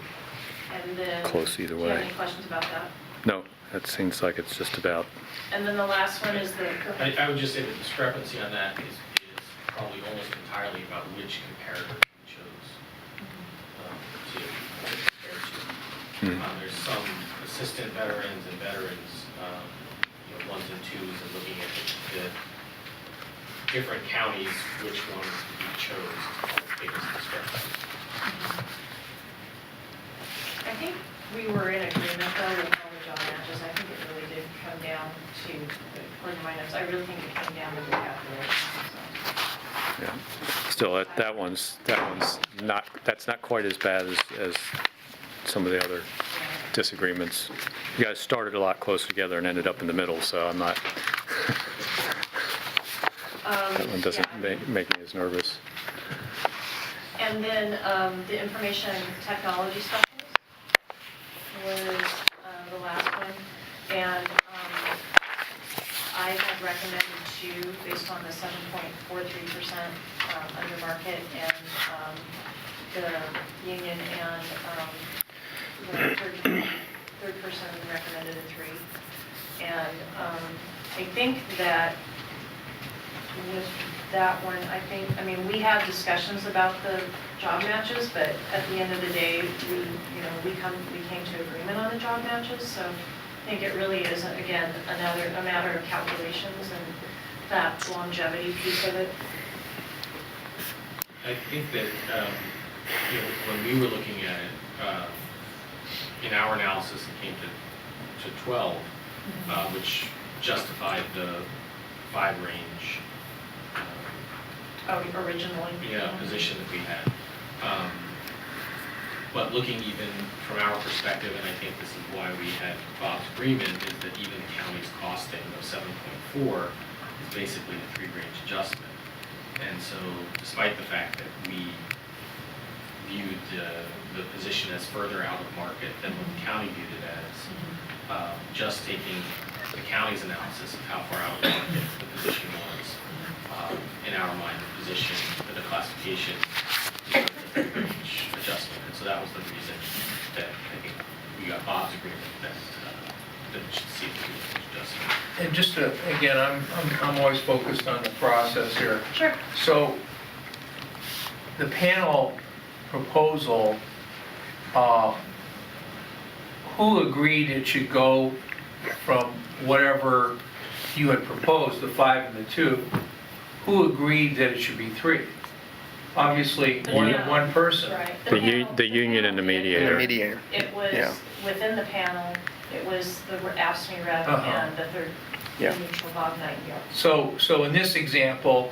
And then. Close either Do you have way. any questions about that? no, that seems like it's just about, And then the last one is the. I would just say the discrepancy on that is probably almost entirely about which comparator we chose to compare to. There's some assistant veterans and veterans, 1s and 2s, and looking at the different counties, which ones we chose to biggest discrepancy. I think we were in agreement though with all the job matches. I think it really did come down to, according to my notes, I really think it came down to the calculations. yeah. Still, that one's not, that's not quite as bad as some of the other disagreements. You guys started a lot closer together and ended up in the middle, so I'm not, that one doesn't Yeah. make me as nervous. And then the information technology specialist was the last one. And I had recommended 2 based on the 7.43% under market, and the union and the third person recommended a 3. And I think that with that one, we have discussions about the job matches, but at the end of the day, we came to agreement on the job matches, so I think it really is, again, a matter of calculations and that longevity piece of it. I think that, when we were looking at it, in our analysis, it came to 12, which justified the 5 range Originally. position that we had. But looking even from our perspective, and I think this is why we had Bob's agreement, is that even the county's costing of 7.4 is basically a 3-range adjustment. And so despite the fact that we viewed the position as further out of market than what the county viewed it as, just taking the county's analysis of how far out of market the position was, in our mind, the position, the classification, the 3-range adjustment. And so that was the reason that I think we got Bob's agreement that we should see the 3-range adjustment. And just to, again, I'm always focused on the process here. Sure. So the panel proposal, who agreed it should go from whatever you had proposed, the 5 and the 2? Who agreed that it should be 3? Obviously, one person. Right. The union and the mediator. Mediator. It Yeah. was within the panel, it was the AFSCME rep Uh-huh. and the third, the Yeah. neutral Bob Nightingale. So in this example,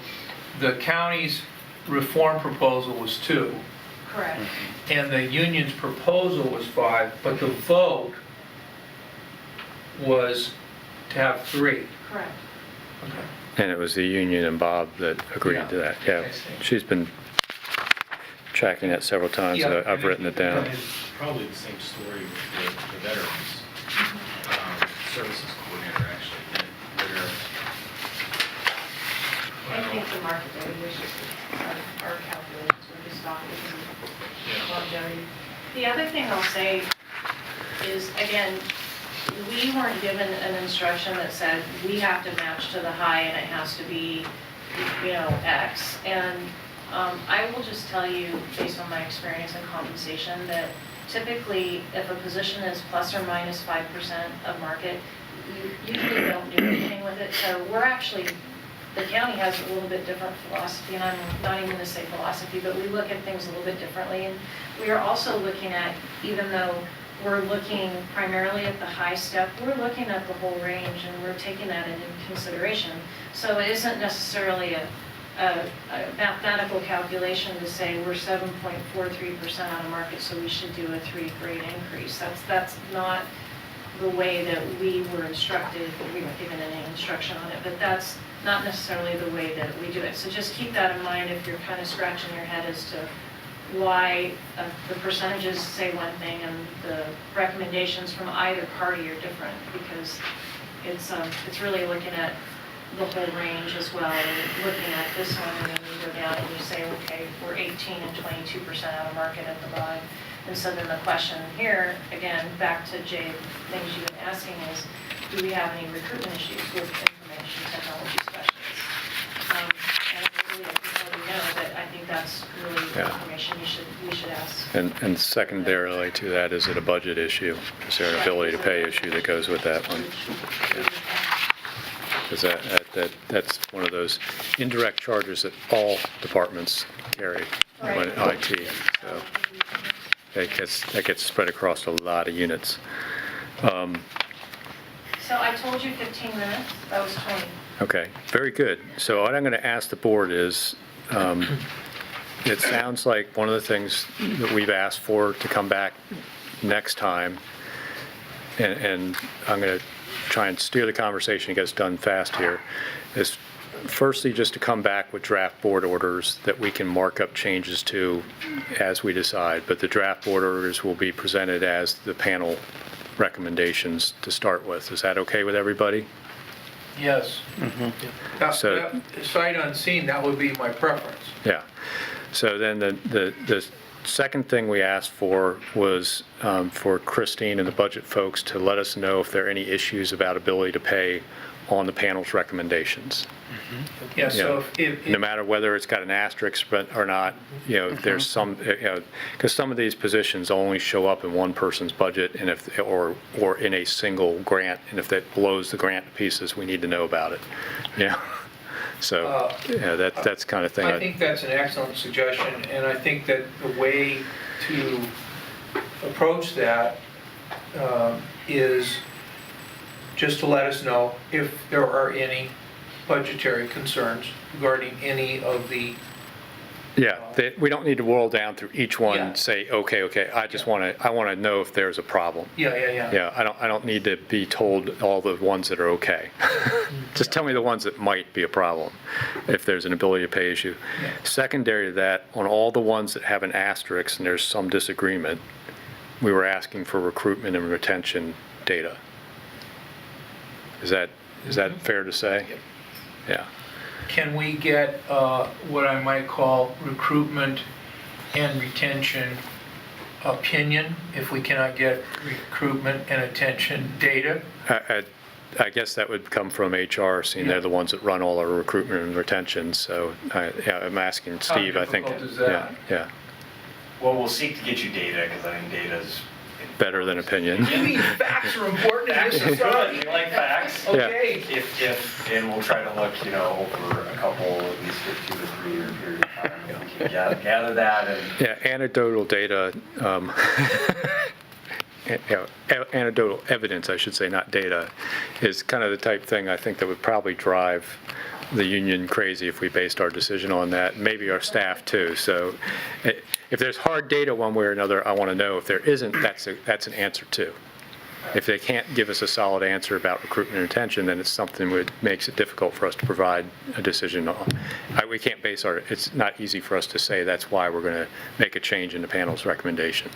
the county's reform proposal was 2, Correct. and the union's proposal was 5, but the vote was to have 3. Correct. Okay. And it was the union and Bob that agreed to that. Yeah, I see. she's been tracking that several times. Yeah. I've written it down. It's probably the same story with the veterans services coordinator, actually. They're, I think the market rate was just our calculations, we're just not looking at longevity. The other thing I'll say is, again, we weren't given an instruction that said, we have to match to the high and it has to be, X. And I will just tell you, based on my experience in compensation, that typically, if a position is plus or minus 5% of market, you usually don't do anything with it. So we're actually, the county has a little bit different philosophy, and I'm not even going to say philosophy, but we look at things a little bit differently. And we are also looking at, even though we're looking primarily at the high step, we're looking at the whole range, and we're taking that into consideration. So it isn't necessarily a mathematical calculation to say we're 7.43% on a market, so we should do a 3-grade increase. That's not the way that we were instructed. We weren't given any instruction on it, but that's not necessarily the way that we do it. So just keep that in mind if you're kind of scratching your head as to why the percentages say one thing and the recommendations from either party are different, because it's really looking at the whole range as well, and looking at this one, and then you go down and you say, okay, we're 18 and 22% out of market at the bottom. And so then the question here, again, back to Jay, things you've been asking is, do we have any recruitment issues with information technology specialists? And really, I can tell you no, but I think that's really Yeah. information we should ask. And secondarily to that, is it a budget issue? Is there an ability to pay issue that goes with that one? Because that's one of those indirect charges that all departments carry when IT. So that gets spread across a lot of units. So I told you 15 minutes, that was 20. Okay, very good. So what I'm going to ask the board is, it sounds like one of the things that we've asked for to come back next time, and I'm going to try and steer the conversation, get us done fast here, is firstly just to come back with draft board orders that we can mark up changes to as we decide, but the draft board orders will be presented as the panel recommendations to start with. Is that okay with everybody? Yes. So- Sight unseen, that would be my preference. Yeah. So then the second thing we asked for was for Christine and the budget folks to let us know if there are any issues about ability to pay on the panel's recommendations. Yeah, You know, so if, no matter whether it's got an asterisk or not, there's some, because some of these positions only show up in one person's budget, and or in a single grant, and if that blows the grant to pieces, we need to know about it. Yeah. So, that's kind of thing. I think that's an excellent suggestion, and I think that the way to approach that is just to let us know if there are any budgetary concerns regarding any of the, Yeah, we don't need to whirl down through each one Yeah. and say, okay, I just want to know if there's a problem. yeah. Yeah, I don't need to be told all the ones that are okay. Just tell me the ones that might be a problem, if there's an ability to pay issue. Yeah. Secondary to that, on all the ones that have an asterisk and there's some disagreement, we were asking for recruitment and retention data. Is that fair to say? Yep. Yeah. Can we get what I might call recruitment and retention opinion if we cannot get recruitment and retention data? I guess that would come from HR, seeing they're the ones that run all our recruitment and retention. So yeah, I'm asking Steve, I think. difficult is that? Yeah, Well, we'll seek to get you data, because I think data's. better than opinion. You mean facts are important in this society? We like facts. Yeah. Okay. And we'll try to look, over a couple, at least a 2 to 3 year period of time, if we can gather that and. Yeah, anecdotal data, anecdotal evidence, I should say, not data, is kind of the type thing I think that would probably drive the union crazy if we based our decision on that, maybe our staff too. So if there's hard data one way or another, I want to know. If there isn't, that's an answer too. If they can't give us a solid answer about recruitment and retention, then it's something that makes it difficult for us to provide a decision on. We can't base it's not easy for us to say that's why we're going to make a change in the panel's recommendation.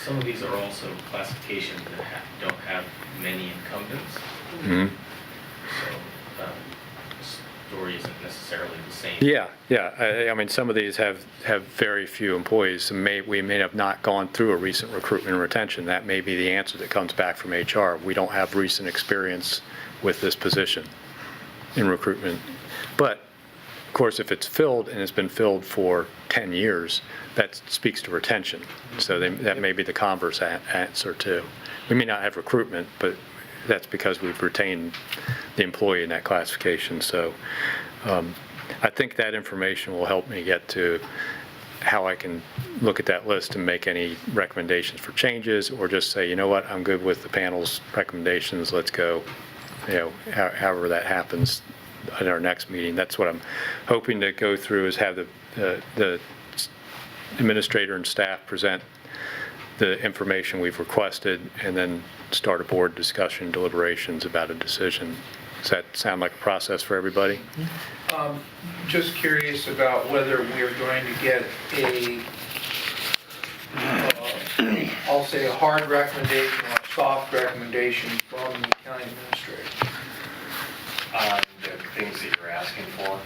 Some of these are also classifications that don't have many incumbents. Mhm. So the story isn't necessarily the same. Yeah. I mean, some of these have very few employees. We may have not gone through a recent recruitment and retention. That may be the answer that comes back from HR. We don't have recent experience with this position in recruitment. But, of course, if it's filled and it's been filled for 10 years, that speaks to retention. So that may be the converse answer, too. We may not have recruitment, but that's because we've retained the employee in that classification. So I think that information will help me get to how I can look at that list and make any recommendations for changes, or just say, you know what, I'm good with the panel's recommendations, let's go, however that happens at our next meeting. That's what I'm hoping to go through, is have the administrator and staff present the information we've requested, and then start a board discussion, deliberations about a decision. Does that sound like a process for everybody? Just curious about whether we're going to get I'll say a hard recommendation or a soft recommendation from the county administrator. The things that you're asking for.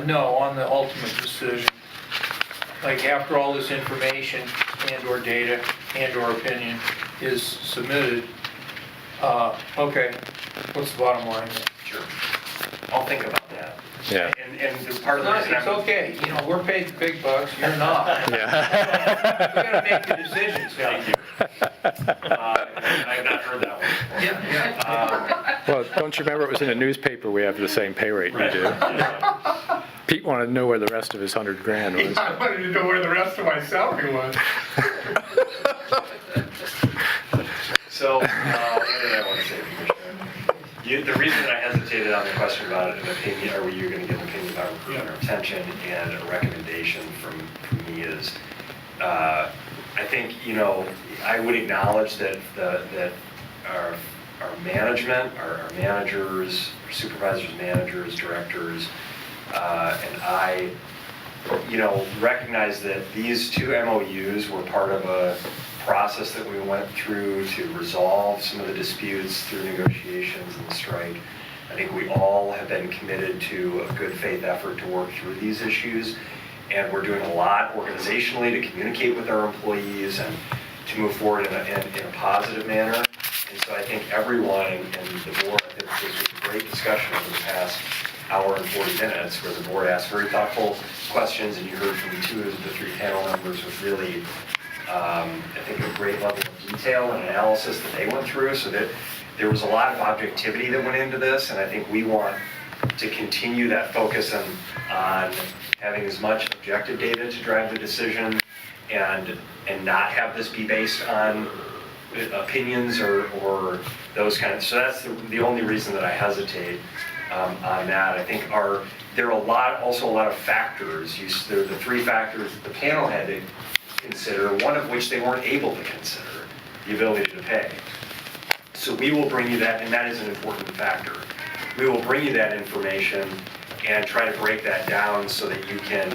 No, on the ultimate decision. Like, after all this information and/or data and/or opinion is submitted, okay, what's the bottom line here? Sure. I'll think about that. Yeah. And the part of the reason It's I'm. okay, we're paid the big bucks, you're not. Yeah. We gotta make the decisions, Thank you. I have not heard that one before. Yeah. Well, don't you remember it was in a newspaper, we have the same pay rate you do? Right. Pete wanted to know where the rest of his $100,000 was. I wanted to know where the rest of my salary was. So, what did I want to say, Commissioner? The reason that I hesitated on the question about an opinion, or were you going to give an opinion about recruitment or retention, and a recommendation from me is, I think, I would acknowledge that our management, our managers, supervisors, managers, directors, and I, recognize that these 2 MOUs were part of a process that we went through to resolve some of the disputes through negotiations and the strike. I think we all have been committed to a good faith effort to work through these issues, and we're doing a lot organizationally to communicate with our employees and to move forward in a positive manner. And so I think everyone and the board, I think this was a great discussion over the past hour and 40 minutes, where the board asked very thoughtful questions, and you heard from 2 of the 3 panel members with really, I think, a great level of detail and analysis that they went through, so that there was a lot of objectivity that went into this, and I think we want to continue that focus on having as much objective data to drive the decision, and not have this be based on opinions or those kind of, so that's the only reason that I hesitate on that. I think there are also a lot of factors. There are the 3 factors that the panel had to consider, one of which they weren't able to consider, the ability to pay. So we will bring you that, and that is an important factor. We will bring you that information and try to break that down so that you can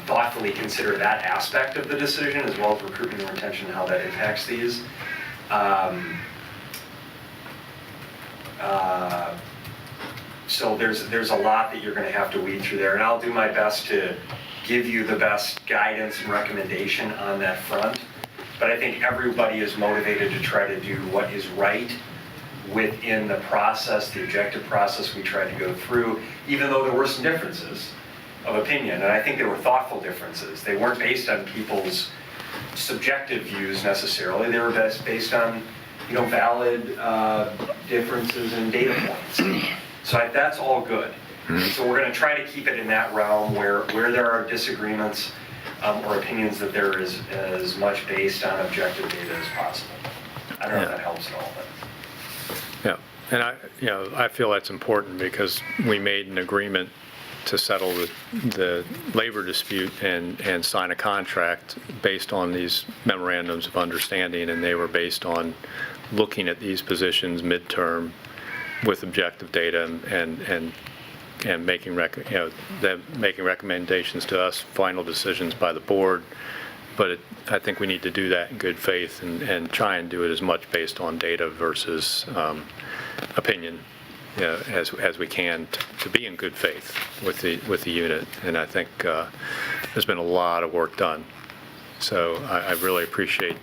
thoughtfully consider that aspect of the decision, as well as recruitment and retention, how that impacts these. So there's a lot that you're going to have to weed through there, and I'll do my best to give you the best guidance and recommendation on that front. But I think everybody is motivated to try to do what is right within the process, the objective process we tried to go through, even though there were some differences of opinion, and I think they were thoughtful differences. They weren't based on people's subjective views necessarily, they were based on, valid differences in data points. So that's all good. So we're going to try to keep it in that realm where there are disagreements or opinions, that there is as much based on objective data as possible. I don't know if that helps at all, but. Yeah, and I feel that's important because we made an agreement to settle the labor dispute and sign a contract based on these memorandums of understanding, and they were based on looking at these positions midterm with objective data and making them making recommendations to us, final decisions by the board. But I think we need to do that in good faith and try and do it as much based on data versus opinion, as we can to be in good faith with the unit. And I think there's been a lot of work done. So I really appreciate,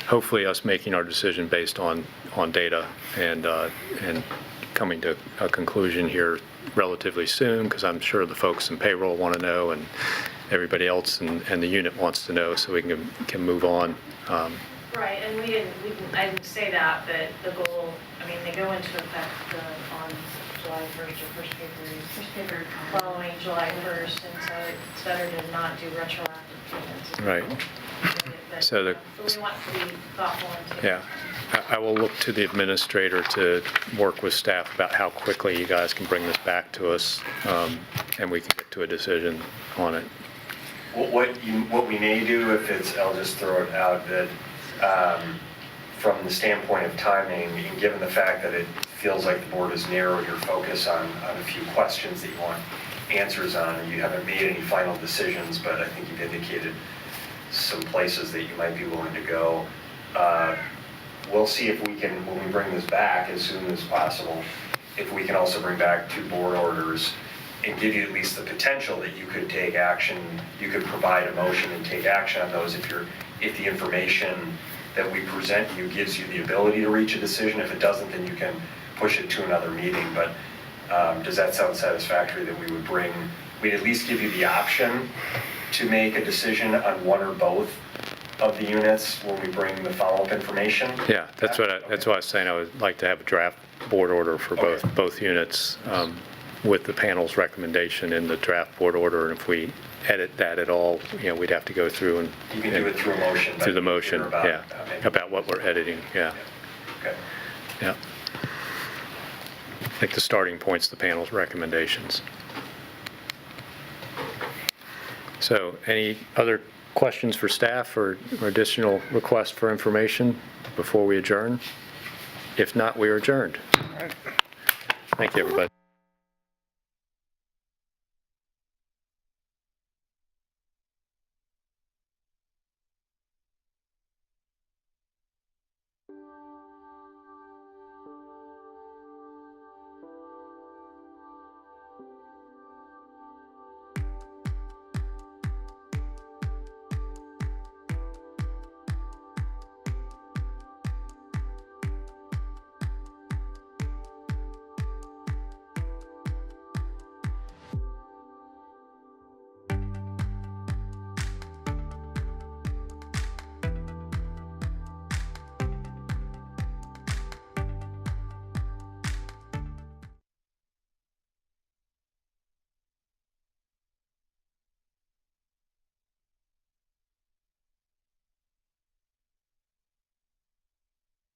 hopefully us making our decision based on data and coming to a conclusion here relatively soon, because I'm sure the folks in payroll want to know, and everybody else and the unit wants to know, so we can move on. Right, and I didn't say that, but the goal, they go into effect on July 1st or first paper following July 1st, and so it's better to not do retroactive payments. Right. But, So but we want to be thoughtful and. Yeah, I will look to the administrator to work with staff about how quickly you guys can bring this back to us, and we can get to a decision on it. What we may do, I'll just throw it out, that from the standpoint of timing, and given the fact that it feels like the board has narrowed your focus on a few questions that you want answers on, and you haven't made any final decisions, but I think you've indicated some places that you might be willing to go. We'll see if we can, when we bring this back as soon as possible, if we can also bring back 2 board orders and give you at least the potential that you could take action, you could provide a motion and take action on those if the information that we present you gives you the ability to reach a decision. If it doesn't, then you can push it to another meeting. But does that sound satisfactory, that we'd at least give you the option to make a decision on one or both of the units when we bring the follow-up information? Yeah, that's what I was saying. I would like to have a draft board order for both units with the panel's recommendation in the draft board order. And if we edit that at all, we'd have to go through and. You can do it through a motion. Through the motion, yeah, about what we're editing, yeah. Okay. Yeah. I think the starting point's the panel's recommendations. So any other questions for staff or additional requests for information before we adjourn? If not, we are adjourned. Thank you, everybody.